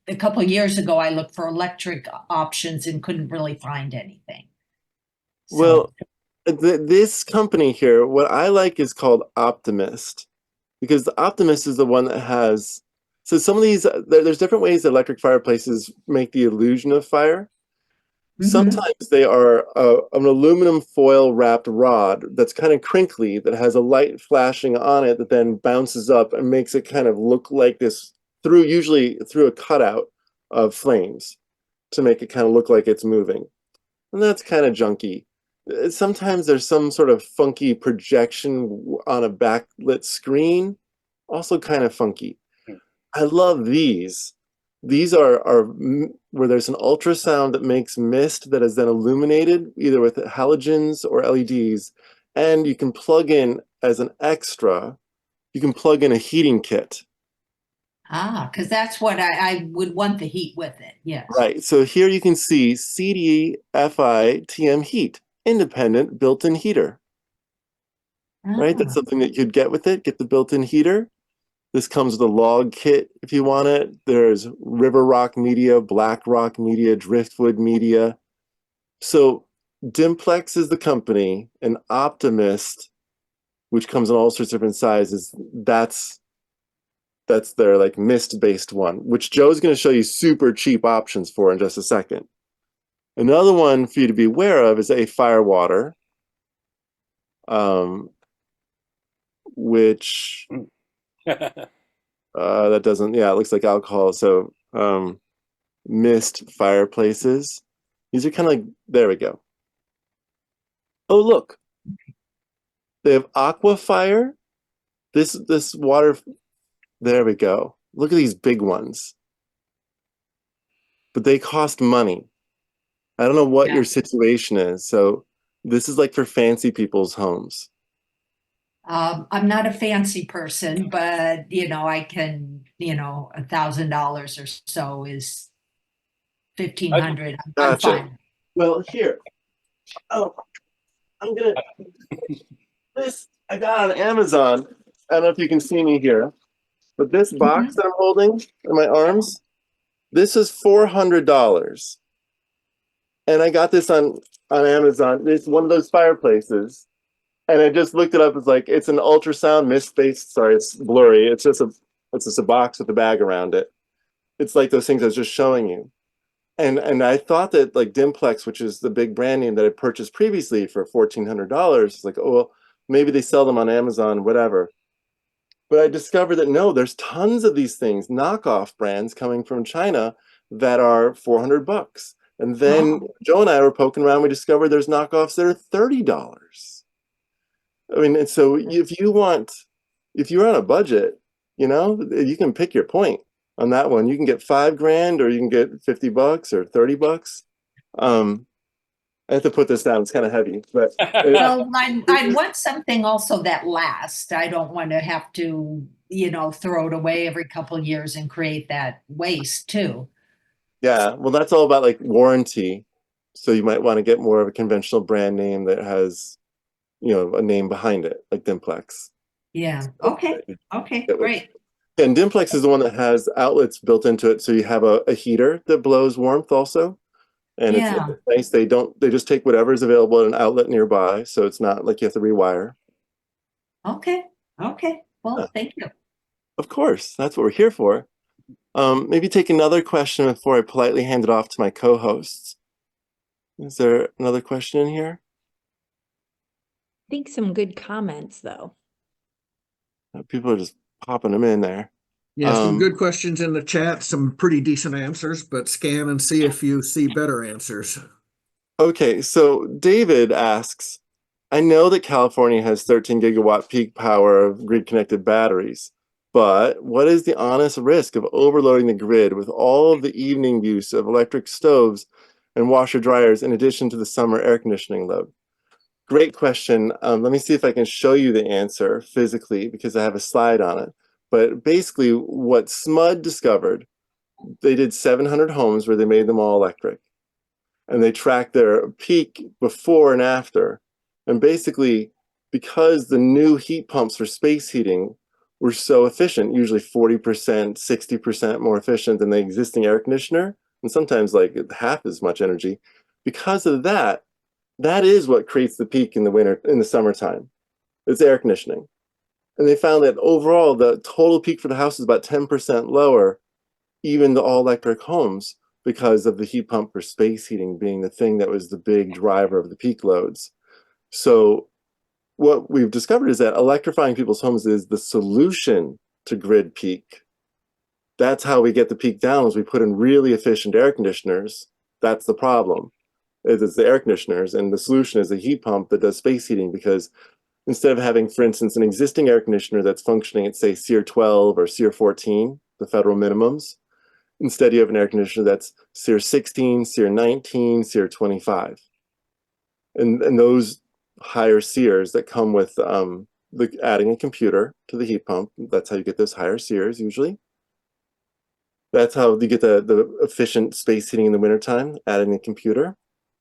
a couple of years ago, I looked for electric options and couldn't really find anything. So, Well, this company here, what I like is called Optimist, because the Optimist is the one that has, so some of these, there's different ways that electric fireplaces make the illusion of fire. Sometimes they are an aluminum foil wrapped rod that's kind of crinkly, that has a light flashing on it that then bounces up and makes it kind of look like this usually through a cutout of flames to make it kind of look like it's moving. And that's kind of junky. Sometimes there's some sort of funky projection on a backlit screen, also kind of funky. I love these. These are where there's an ultrasound that makes mist that is then illuminated either with halogens or LEDs, and you can plug in as an extra, you can plug in a heating kit. because that's what I would want the heat with it. Yes. Right, so here you can see CDFI TM heat, independent built-in heater. Right, that's something that you'd get with it, get the built-in heater. This comes with a log kit if you want it. There's River Rock Media, Black Rock Media, Driftwood Media. So Dimplex is the company, and Optimist, which comes in all sorts of different sizes, that's their like mist-based one, which Joe's going to show you super cheap options for in just a second. Another one for you to be aware of is a Firewater, which that doesn't, yeah, it looks like alcohol. So mist fireplaces. These are kind of like, there we go. Oh, look. They have Aquafire. This water, there we go. Look at these big ones. But they cost money. I don't know what your situation is. So this is like for fancy people's homes. I'm not a fancy person, but I can, $1,000 or so is 1,500. I'm Gotcha. fine. Well, here. Oh, I'm gonna. This I got on Amazon. I don't know if you can see me here, but this box that I'm holding in my arms, this is $400, and I got this on Amazon. It's one of those fireplaces. And I just looked it up. It's like, it's an ultrasound mist-based. Sorry, it's blurry. It's just a box with a bag around it. It's like those things I was just showing you. And I thought that like Dimplex, which is the big brand name that I purchased previously for $1,400, it's like, oh, well, maybe they sell them on Amazon, whatever. But I discovered that no, there's tons of these things, knockoff brands coming from China that are $400. And then Joe and I were poking around. We discovered there's knockoffs that are $30. I mean, and so if you're on a budget, you can pick your point on that one. You can get $5,000 or you can get $50 or $30. I have to put this down. It's kind of heavy, but Well, I want something also that lasts. I don't want to have to, throw it away every couple of years and create that waste too. yeah, well, that's all about like warranty. So you might want to get more of a conventional brand name that has, a name behind it, like Dimplex. Yeah. Okay. Okay. Great. And Dimplex is the one that has outlets built into it, so you have a heater that blows warmth also. And it's nice. They just take whatever's available at an outlet nearby, so it's not like you have to rewire. Okay. Okay. Well, thank you. Of course, that's what we're here for. Maybe take another question before I politely hand it off to my co-hosts. Is there another question in here? I think some good comments, though. People are just popping them in there. Yeah, some good questions in the chat, some pretty decent answers, but scan and see if you see better answers. Okay, so David asks, I know that California has 13 gigawatt peak power of grid-connected batteries, but what is the honest risk of overloading the grid with all of the evening use of electric stoves and washer dryers in addition to the summer air conditioning load? Great question. Let me see if I can show you the answer physically because I have a slide on it. But basically, what SMUD discovered, they did 700 homes where they made them all electric. And they tracked their peak before and after. And basically, because the new heat pumps for space heating were so efficient, usually 40%, 60% more efficient than the existing air conditioner, and sometimes like half as much energy, because of that, that is what creates the peak in the winter, in the summertime. It's air conditioning. And they found that overall, the total peak for the house is about 10% lower, even the all-electric homes, because of the heat pump for space heating being the thing that was the big driver of the peak loads. So what we've discovered is that electrifying people's homes is the solution to grid peak. That's how we get the peak down, is we put in really efficient air conditioners. That's the problem. It's the air conditioners, and the solution is a heat pump that does space heating, because instead of having, for instance, an existing air conditioner that's functioning at, say, SEER 12 or SEER 14, the federal minimums, instead you have an air conditioner that's SEER 16, SEER 19, SEER 25. And those higher SEERs that come with adding a computer to the heat pump, that's how you get those higher SEERs usually. That's how you get the efficient space heating in the wintertime, adding a computer.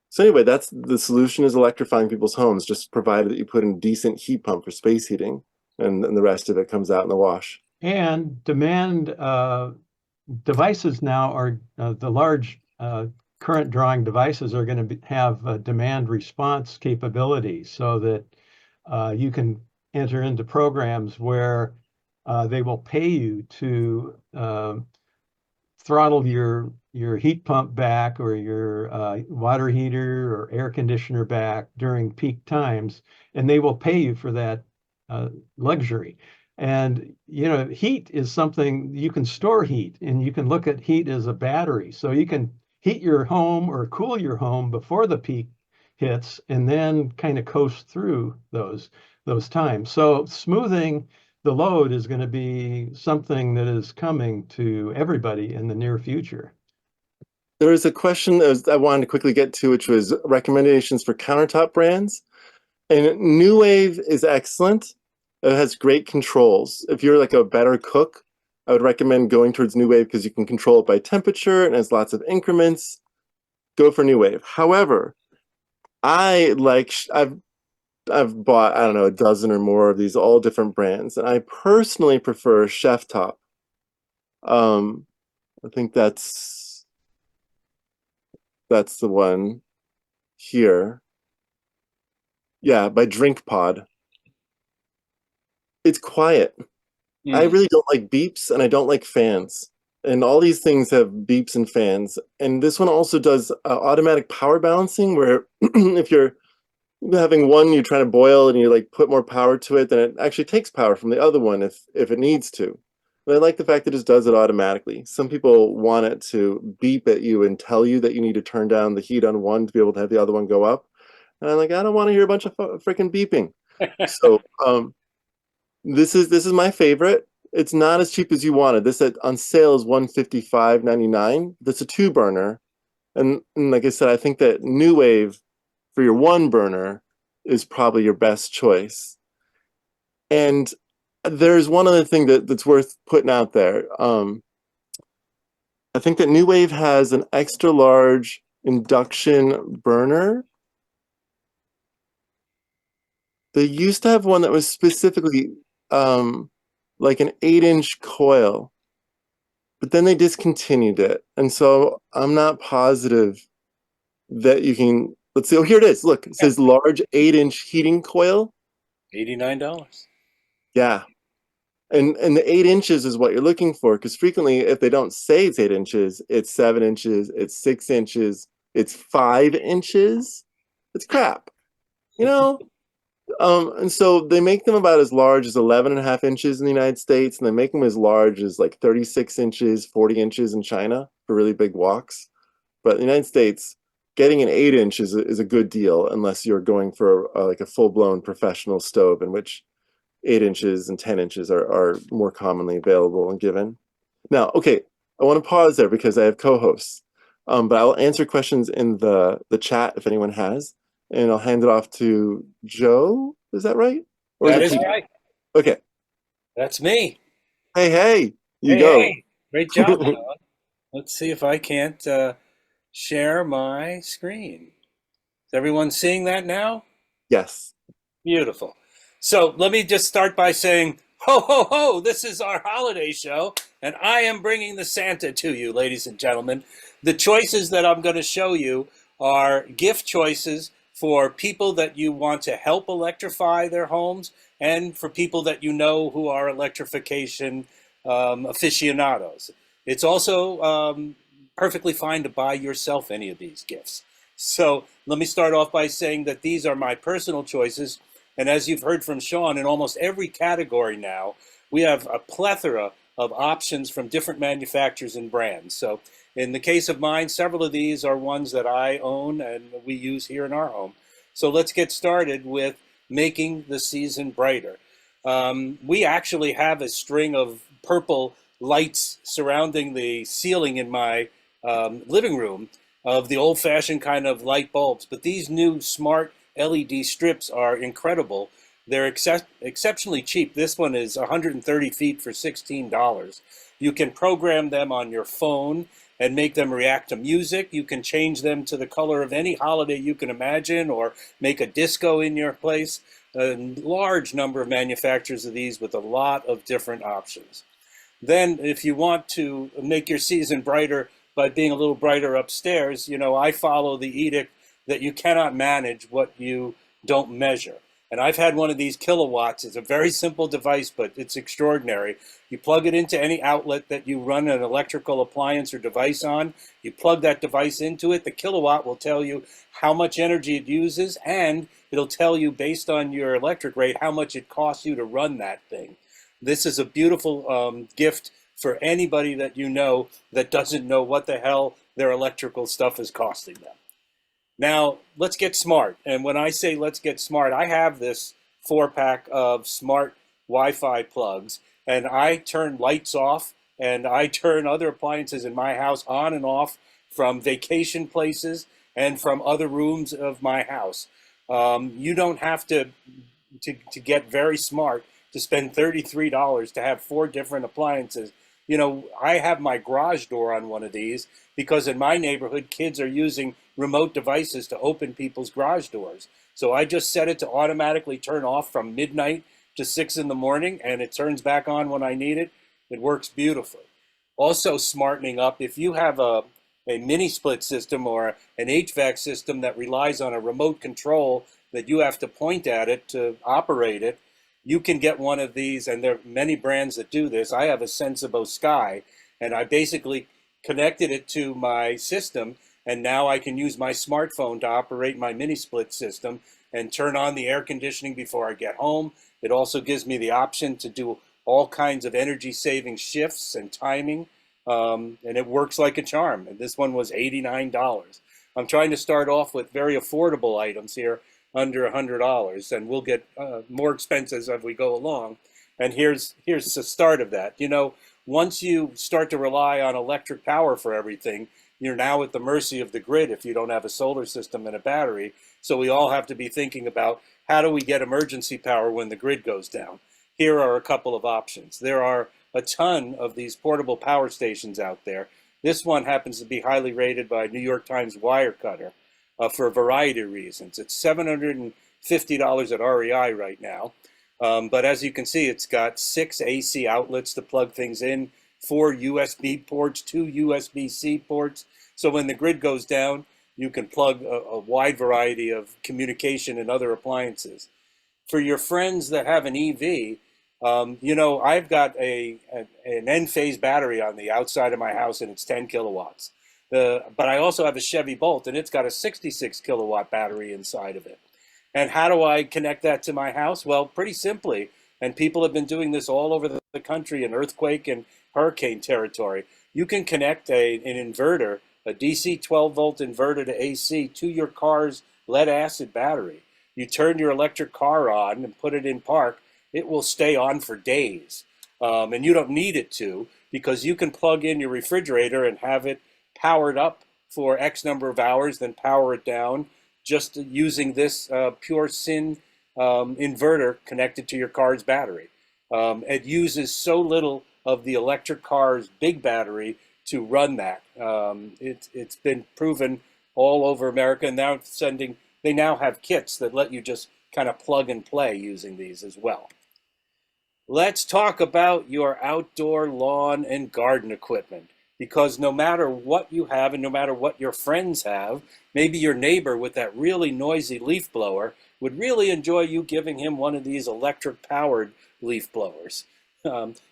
So anyway, that's the solution, is electrifying people's homes, just provided that you put in a decent heat pump for space heating, and the rest of it comes out in the wash. And demand devices now are the large current drawing devices are going to have a demand response capability, so that you can enter into programs where they will pay you to throttle your heat pump back, or your water heater or air conditioner back during peak times, and they will pay you for that luxury. And heat is something you can store heat, and you can look at heat as a battery. So you can heat your home or cool your home before the peak hits, and then kind of coast through those times. So smoothing the load is going to be something that is coming to everybody in the near future. There was a question that I wanted to quickly get to, which was recommendations for countertop brands. And New Wave is excellent. It has great controls. If you're like a better cook, I would recommend going towards New Wave, because you can control it by temperature and has lots of increments. Go for New Wave. However, I've bought, I don't know, a dozen or more of these, all different brands, and I personally prefer Chef Top. I think that's the one here. Yeah, by Drink Pod. It's quiet. I really don't like beeps, and I don't like fans. And all these things have beeps and fans. And this one also does automatic power balancing, where if you're having one you're trying to boil and you like put more power to it, then it actually takes power from the other one if it needs to. And I like the fact that it just does it automatically. Some people want it to beep at you and tell you that you need to turn down the heat on one to be able to have the other one go up. And I'm like, I don't want to hear a bunch of freaking beeping. So this is my favorite. It's not as cheap as you wanted. This on sale is $155.99. That's a 2-burner. And like I said, I think that New Wave for your 1-burner is probably your best choice. And there's one other thing that's worth putting out there. I think that New Wave has an extra large induction burner. They used to have one that was specifically like an 8-inch coil, but then they discontinued it. And so I'm not positive that you can, let's see, oh, here it is. Look, it says large 8-inch heating coil. $89. Yeah. And the 8 inches is what you're looking for, because frequently if they don't say it's 8 inches, it's 7 inches, it's 6 inches, it's 5 inches. It's crap, and so they make them about as large as 11.5 inches in the United States, and they make them as large as like 36 inches, 40 inches in China for really big woks. But in the United States, getting an 8-inch is a good deal, unless you're going for like a full-blown professional stove, in which 8 inches and 10 inches are more commonly available and given. Now, okay, I want to pause there because I have co-hosts, but I'll answer questions in the chat if anyone has. and I'll hand it off to Joe. Is that right? Or That is is it Pete? right. Okay. That's me. Hey, you Hey, go. hey. Great job, Sean. Let's see if I can't share my screen. Is everyone seeing that now? Yes. Beautiful. So let me just start by saying, ho, ho, ho, this is our holiday show, and I am bringing the Santa to you, ladies and gentlemen. The choices that I'm going to show you are gift choices for people that you want to help electrify their homes and for people that you know who are electrification aficionados. It's also perfectly fine to buy yourself any of these gifts. So let me start off by saying that these are my personal choices. And as you've heard from Sean, in almost every category now, we have a plethora of options from different manufacturers and brands. So in the case of mine, several of these are ones that I own and we use here in our home. So let's get started with making the season brighter. We actually have a string of purple lights surrounding the ceiling in my living room of the old-fashioned kind of light bulbs. But these new smart LED strips are incredible. They're exceptionally cheap. This one is 130 feet for $16. You can program them on your phone and make them react to music. You can change them to the color of any holiday you can imagine or make a disco in your place. A large number of manufacturers of these with a lot of different options. Then if you want to make your season brighter by being a little brighter upstairs, you know, I follow the edict that you cannot manage what you don't measure. And I've had one of these kilowatts. It's a very simple device, but it's extraordinary. You plug it into any outlet that you run an electrical appliance or device on. You plug that device into it. The kilowatt will tell you how much energy it uses, and it'll tell you based on your electric rate how much it costs you to run that thing. This is a beautiful gift for anybody that you know that doesn't know what the hell their electrical stuff is costing them. Now, let's get smart. And when I say let's get smart, I have this 4-pack of smart Wi-Fi plugs, and I turn lights off, and I turn other appliances in my house on and off from vacation places and from other rooms of my house. You don't have to get very smart to spend $33 to have 4 different appliances. You know, I have my garage door on one of these because in my neighborhood, kids are using remote devices to open people's garage doors. So I just set it to automatically turn off from midnight to 6 in the morning, and it turns back on when I need it. It works beautifully. Also smartening up, if you have a mini split system or an HVAC system that relies on a remote control that you have to point at it to operate it, you can get one of these, and there are many brands that do this. I have a Sensibo Sky, and I basically connected it to my system, and now I can use my smartphone to operate my mini split system and turn on the air conditioning before I get home. It also gives me the option to do all kinds of energy saving shifts and timing, and it works like a charm. And this one was $89. I'm trying to start off with very affordable items here, under $100, and we'll get more expenses as we go along. And here's the start of that. You know, once you start to rely on electric power for everything, you're now at the mercy of the grid if you don't have a solar system and a battery. So we all have to be thinking about how do we get emergency power when the grid goes down. Here are a couple of options. There are a ton of these portable power stations out there. This one happens to be highly rated by New York Times Wirecutter. For a variety of reasons. It's $750 at REI right now. But as you can see, it's got 6 AC outlets to plug things in, 4 USB ports, 2 USB-C ports. So when the grid goes down, you can plug a wide variety of communication and other appliances. For your friends that have an EV, you know, I've got an N-phase battery on the outside of my house, and it's 10 kilowatts. But I also have a Chevy Bolt, and it's got a 66 kilowatt battery inside of it. And how do I connect that to my house? Well, pretty simply. And people have been doing this all over the country in earthquake and hurricane territory. You can connect an inverter, a DC 12-volt inverter to AC, to your car's lead-acid battery. You turn your electric car on and put it in park. It will stay on for days. And you don't need it to, because you can plug in your refrigerator and have it powered up for X number of hours, then power it down, just using this pure SIN inverter connected to your car's battery. It uses so little of the electric car's big battery to run that. It's been proven all over America, and now they now have kits that let you just kind of plug and play using these as well. Let's talk about your outdoor lawn and garden equipment, because no matter what you have and no matter what your friends have, maybe your neighbor with that really noisy leaf blower would really enjoy you giving him one of these electric powered leaf blowers.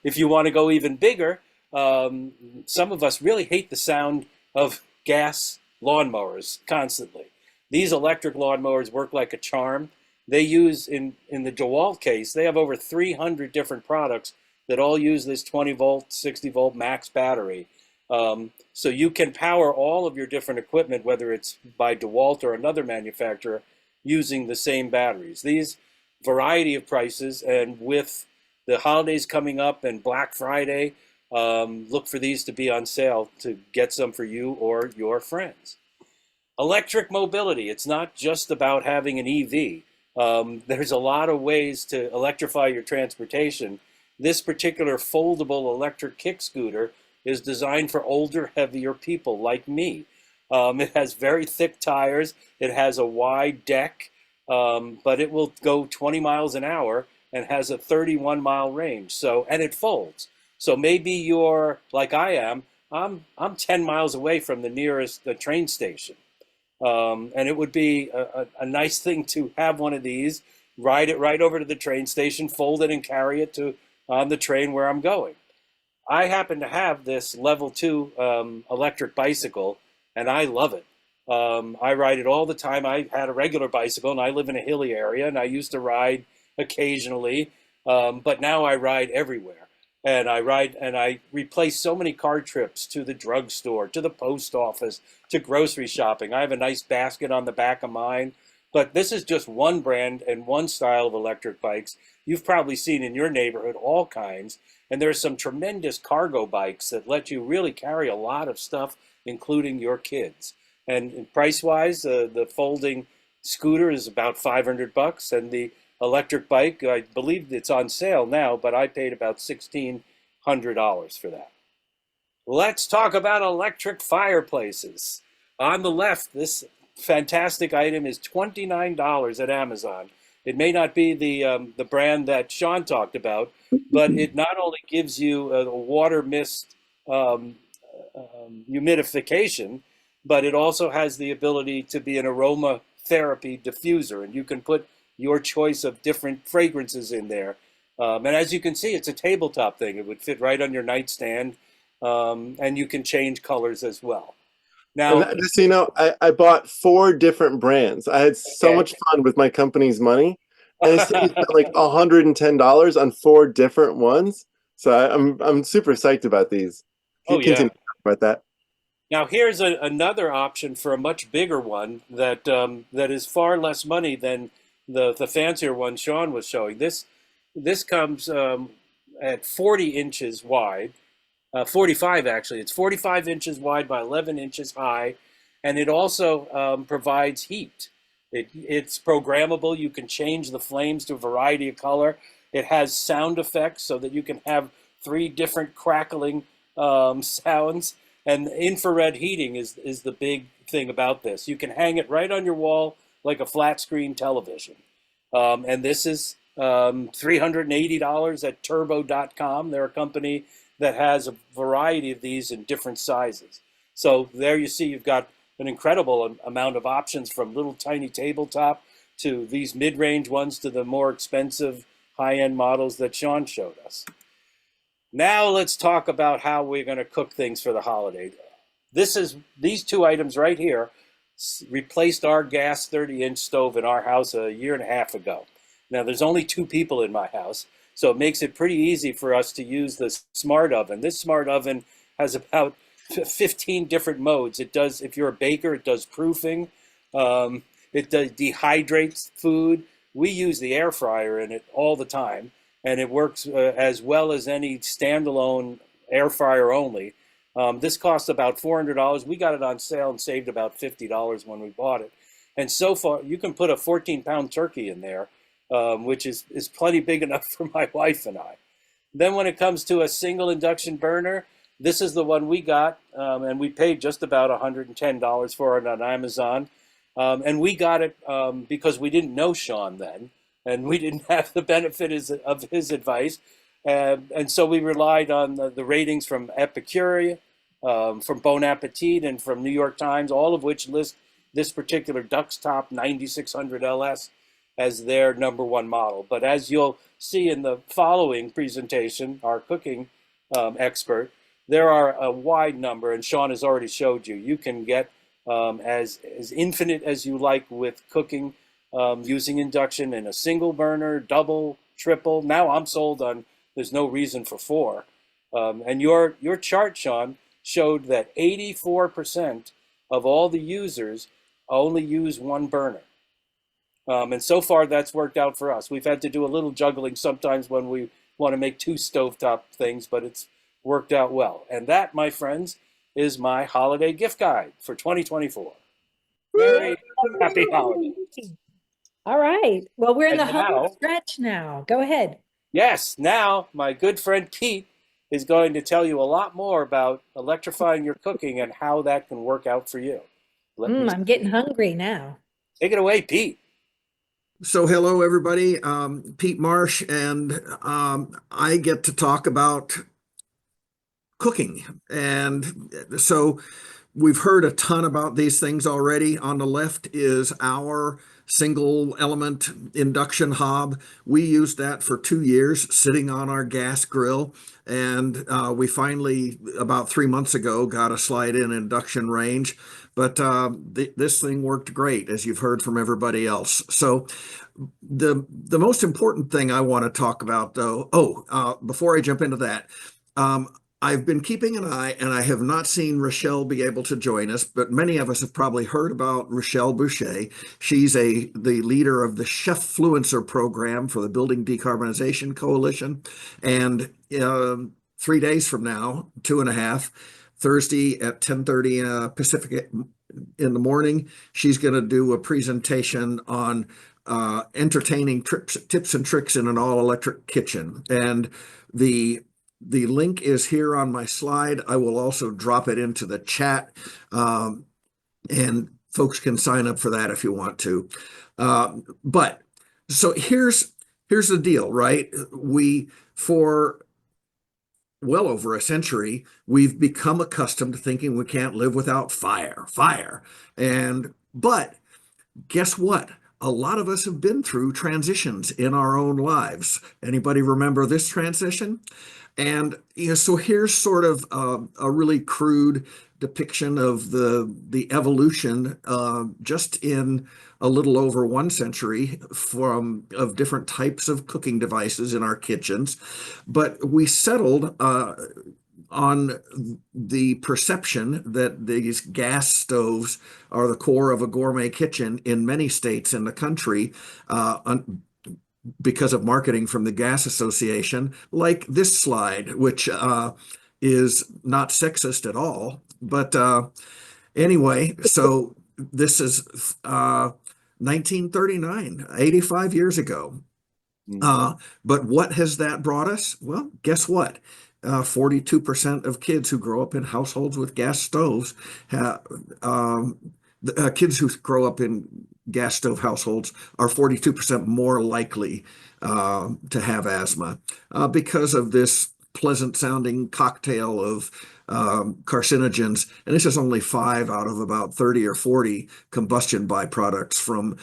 If you want to go even bigger, some of us really hate the sound of gas lawnmowers constantly. These electric lawnmowers work like a charm. They use, in the DeWalt case, they have over 300 different products that all use this 20 volt, 60 volt max battery. So you can power all of your different equipment, whether it's by DeWalt or another manufacturer, using the same batteries. These variety of prices, and with the holidays coming up and Black Friday, look for these to be on sale to get some for you or your friends. Electric mobility, it's not just about having an EV. There's a lot of ways to electrify your transportation. This particular foldable electric kick scooter is designed for older, heavier people like me. It has very thick tires. It has a wide deck, but it will go 20 miles an hour and has a 31-mile range. And it folds. So maybe you're like I am. I'm 10 miles away from the nearest train station. And it would be a nice thing to have one of these, ride it right over to the train station, fold it and carry it on the train where I'm going. I happen to have this level 2 electric bicycle, and I love it. I ride it all the time. I had a regular bicycle, and I live in a hilly area, and I used to ride occasionally, but now I ride everywhere. And I replace so many car trips to the drugstore, to the post office, to grocery shopping. I have a nice basket on the back of mine. But this is just one brand and one style of electric bikes. You've probably seen in your neighborhood all kinds. And there's some tremendous cargo bikes that let you really carry a lot of stuff, including your kids. And price-wise, the folding scooter is about $500, and the electric bike, I believe it's on sale now, but I paid about $1,600 for that. Let's talk about electric fireplaces. On the left, this fantastic item is $29 at Amazon. It may not be the brand that Sean talked about, but it not only gives you a water mist humidification, but it also has the ability to be an aromatherapy diffuser, and you can put your choice of different fragrances in there. And as you can see, it's a tabletop thing. It would fit right on your nightstand, and you can change colors as well. Now, just so you know, I bought 4 different brands. I had so much fun with my company's money, and I spent like $110 on 4 different ones. So I'm super psyched about these. Continue about that. Now here's another option for a much bigger one that that is far less money than the fancier one Sean was showing. This comes at 40 inches wide, 45 actually. It's 45 inches wide by 11 inches high, and it also provides heat. It's programmable. You can change the flames to a variety of color. It has sound effects so that you can have 3 different crackling sounds. And infrared heating is the big thing about this. You can hang it right on your wall like a flat screen television. And this is $380 at turbo.com. They're a company that has a variety of these in different sizes. So there you see you've got an incredible amount of options, from little tiny tabletop to these mid-range ones to the more expensive high-end models that Sean showed us. Now let's talk about how we're going to cook things for the holiday. These 2 items right here replaced our gas 30-inch stove in our house a year and a half ago. Now there's only 2 people in my house, so it makes it pretty easy for us to use this smart oven. This smart oven has about 15 different modes. It does, if you're a baker, it does proofing. It dehydrates food. We use the air fryer in it all the time, and it works as well as any standalone air fryer only. This costs about $400. We got it on sale and saved about $50 when we bought it. And so far, you can put a 14-pound turkey in there, which is plenty big enough for my wife and I. Then when it comes to a single induction burner, this is the one we got, and we paid just about $110 for it on Amazon. And we got it because we didn't know Sean then, and we didn't have the benefit of his advice. And so we relied on the ratings from Epicure, from Bon Appetit, and from New York Times, all of which list this particular Dux Top 9600 LS as their #1 model. But as you'll see in the following presentation, our cooking expert, there are a wide number, and Sean has already showed you. You can get as infinite as you like with cooking using induction in a single burner, double, triple. Now I'm sold on there's no reason for 4. And your chart, Sean, showed that 84% of all the users only use 1 burner. And so far, that's worked out for us. We've had to do a little juggling sometimes when we want to make 2 stovetop things, but it's worked out well. And that, my friends, is my holiday gift guide for 2024. Very happy holidays. All right. Well, we're in And the home now- stretch now. Go ahead. Yes, now my good friend Pete is going to tell you a lot more about electrifying your cooking and how that can work out for you. Let me I'm getting hungry now. take it away, Pete. So hello, everybody. Pete Marsh, and I get to talk about cooking. And so we've heard a ton about these things already. On the left is our single element induction hob. We used that for 2 years sitting on our gas grill. And we finally, about 3 months ago, got a slide-in induction range. But this thing worked great, as you've heard from everybody else. So the most important thing I want to talk about, though, before I jump into that, I've been keeping an eye, and I have not seen Rochelle be able to join us, but many of us have probably heard about Rochelle Boucher. She's the leader of the Chef Fluencer program for the Building Decarbonization Coalition. And 3 days from now, 2.5, Thursday at 10:30 Pacific in the morning, she's going to do a presentation on entertaining tips and tricks in an all-electric kitchen. And the link is here on my slide. I will also drop it into the chat, and folks can sign up for that if you want to. But so here's the deal, right? For well over a century, we've become accustomed to thinking we can't live without fire. But guess what? A lot of us have been through transitions in our own lives. Anybody remember this transition? And so here's sort of a really crude depiction of the evolution just in a little over 1 century of different types of cooking devices in our kitchens. But we settled on the perception that these gas stoves are the core of a gourmet kitchen in many states in the country, because of marketing from the Gas Association, like this slide, which is not sexist at all. But anyway, so this is 1939, 85 years ago. But what has that brought us? Well, guess what? 42% of kids who grow up in households with gas stoves kids who grow up in gas stove households are 42% more likely to have asthma because of this pleasant sounding cocktail of carcinogens. And this is only 5 out of about 30 or 40 combustion byproducts from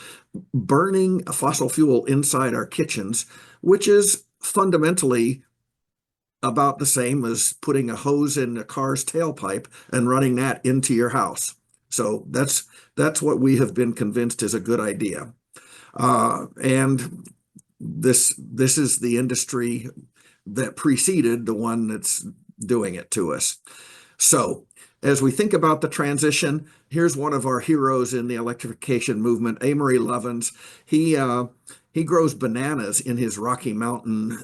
burning a fossil fuel inside our kitchens, which is fundamentally about the same as putting a hose in a car's tailpipe and running that into your house. So that's what we have been convinced is a good idea. And this is the industry that preceded the one that's doing it to us. So as we think about the transition, here's one of our heroes in the electrification movement, Amory Lovins. He grows bananas in his Rocky Mountain,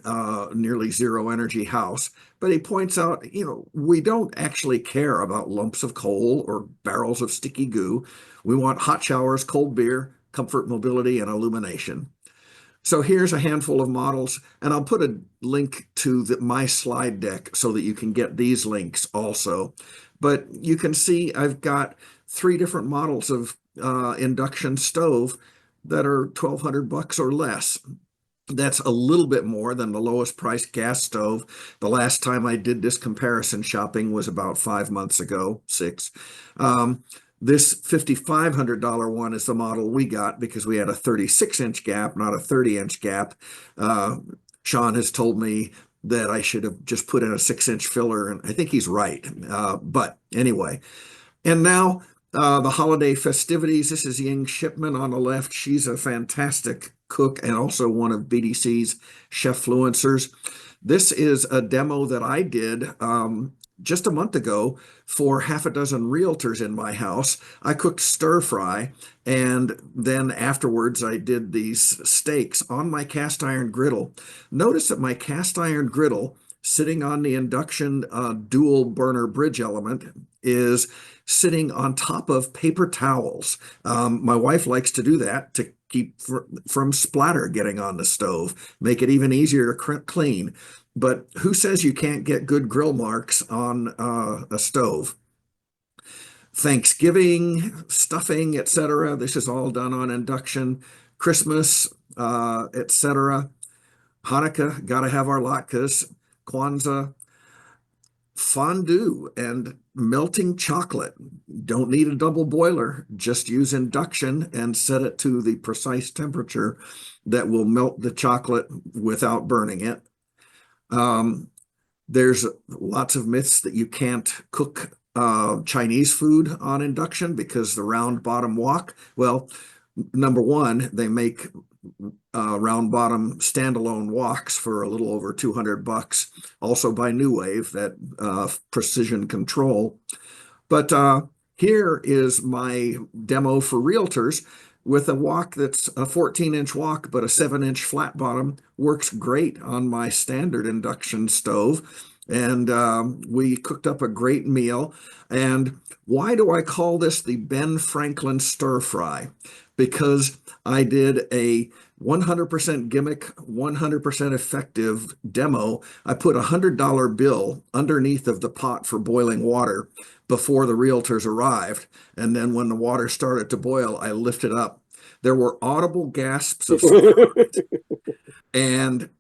nearly zero energy house. But he points out, we don't actually care about lumps of coal or barrels of sticky goo. We want hot showers, cold beer, comfort, mobility, and illumination. So here's a handful of models, and I'll put a link to my slide deck so that you can get these links also. But you can see I've got 3 different models of induction stove that are $1,200 or less. That's a little bit more than the lowest priced gas stove. The last time I did this comparison shopping was about 5 months ago, 6. This $5,500 one is the model we got because we had a 36-inch gap, not a 30-inch gap. Sean has told me that I should have just put in a 6-inch filler, and I think he's right. But anyway, and now the holiday festivities. This is Ying Shipman on the left. She's a fantastic cook and also one of BDC's chef-fluencers. This is a demo that I did just a month ago for half a dozen realtors in my house. I cooked stir fry, and then afterwards I did these steaks on my cast iron griddle. Notice that my cast iron griddle sitting on the induction dual burner bridge element is sitting on top of paper towels. My wife likes to do that to keep from splatter getting on the stove, make it even easier to clean. But who says you can't get good grill marks on a stove? Thanksgiving, stuffing, etc. This is all done on induction. Christmas, etc. Hanukkah, gotta have our latkes. Kwanzaa, fondue and melting chocolate. Don't need a double boiler. Just use induction and set it to the precise temperature that will melt the chocolate without burning it. There's lots of myths that you can't cook Chinese food on induction because the round bottom wok. Well, number one, they make round bottom standalone woks for a little over $200, also by New Wave, that precision control. But here is my demo for realtors with a wok that's a 14-inch wok, but a 7-inch flat bottom. Works great on my standard induction stove. And we cooked up a great meal. And why do I call this the Ben Franklin stir fry? Because I did a 100% gimmick, 100% effective demo. I put a $100 bill underneath of the pot for boiling water before the realtors arrived. And then when the water started to boil, I lifted up. There were audible gasps of surprise. And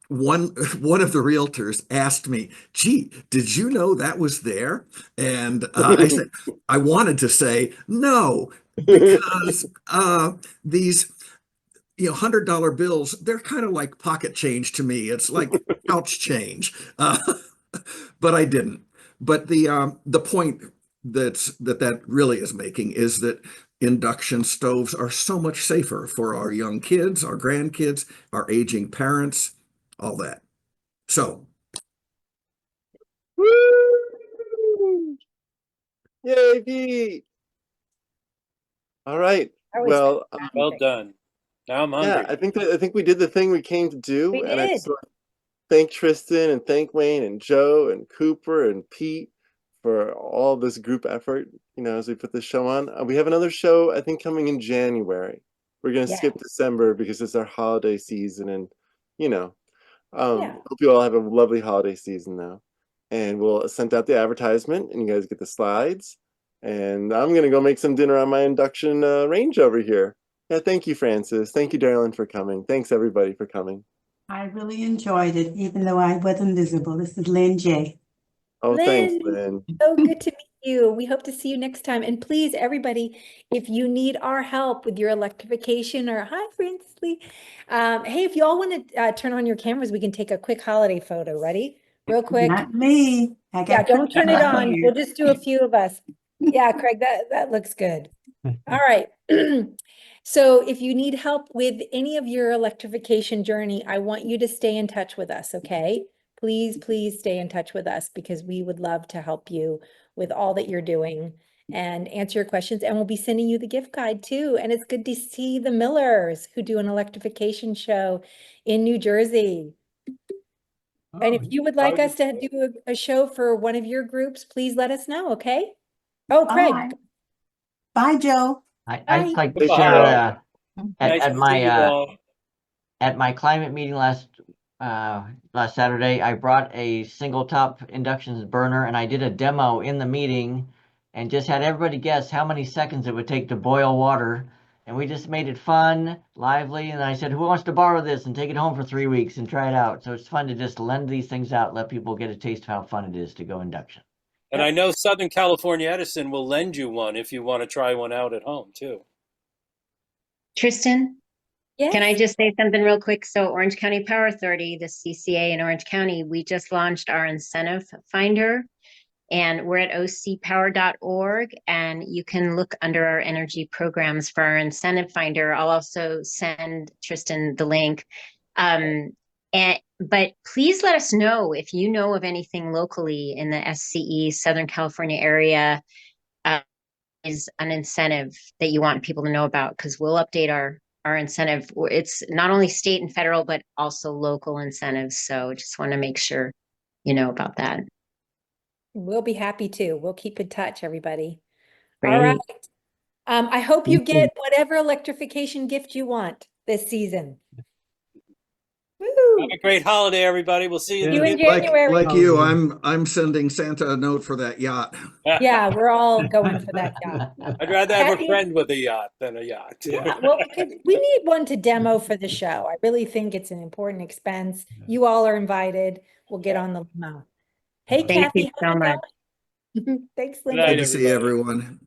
one of the realtors asked me, "Gee, did you know that was there?" And I said, I wanted to say no, because these $100 bills, they're kind of like pocket change to me. It's like couch change, but I didn't. But the point that really is making is that induction stoves are so much safer for our young kids, our grandkids, our aging parents, all that. So, Woo! Yay, Pete! All right. That was Well, Well done. Now I'm hungry. yeah, I think we did the thing we came to do, We and I did. just want to thank Tristan and thank Wayne and Joe and Cooper and Pete for all this group effort, as we put this show on. We have another show, I think, coming in January. We're going to Yeah. skip December because it's our holiday season, and Yeah. hope you all have a lovely holiday season now. And we'll send out the advertisement, and you guys get the slides. And I'm going to go make some dinner on my induction range over here. Yeah, thank you, Francis. Thank you, Darylyn, for coming. Thanks, everybody, for coming. I really enjoyed it, even though I wasn't visible. This is Lynn J. Oh, thanks, Lynn, Lynn. so good to meet you. We hope to see you next time. And please, everybody, if you need our help with your electrification or hi, Francis Lee. Hey, if you all want to turn on your cameras, we can take a quick holiday photo. Ready? Real quick. Not me. I Yeah, got don't turn it my on. hair. We'll just do a few of us. Yeah, Craig, that looks good. All right. So if you need help with any of your electrification journey, I want you to stay in touch with us, okay? Please, please stay in touch with us because we would love to help you with all that you're doing. and answer your questions. And we'll be sending you the gift guide too. And it's good to see the Millers who do an electrification show in New Jersey. And if you would like us to do a show for one of your groups, please let us know, okay? Oh, Craig. Bye. Bye, Joe. I'd Bye. like to Goodbye. share Nice to see you all. at my climate meeting last Saturday, I brought a single top induction burner and I did a demo in the meeting and just had everybody guess how many seconds it would take to boil water. And we just made it fun, lively. And I said, who wants to borrow this and take it home for 3 weeks and try it out? So it's fun to just lend these things out, let people get a taste of how fun it is to go induction. And I know Southern California Edison will lend you one if you want to try one out at home too. Tristan, Yes. can I just say something real quick? So Orange County Power Authority, the CCA in Orange County, we just launched our incentive finder and we're at ocpower.org and you can look under our energy programs for our incentive finder. I'll also send Tristan the link. But please let us know if you know of anything locally in the SCE Southern California area is an incentive that you want people to know about, because we'll update our incentive. It's not only state and federal, but also local incentives. So just want to make sure you know about that. We'll be happy to. We'll keep in touch, everybody. All Great. right. I hope you Thank you. get whatever electrification gift you want this season. Have Woo! a great holiday, everybody. We'll see you. You in Like January. like you, I'm sending Santa a note for that yacht. Yeah, we're all going for that yacht. I'd rather have a Happy- friend with a yacht than a yacht. Yeah, well, we need one to demo for the show. I really think it's an important expense. You all are invited. We'll get on the limo. Hey, Thank Kathy, you how's so it much. going? Thanks, Good Linda. night, Good to see everybody. everyone.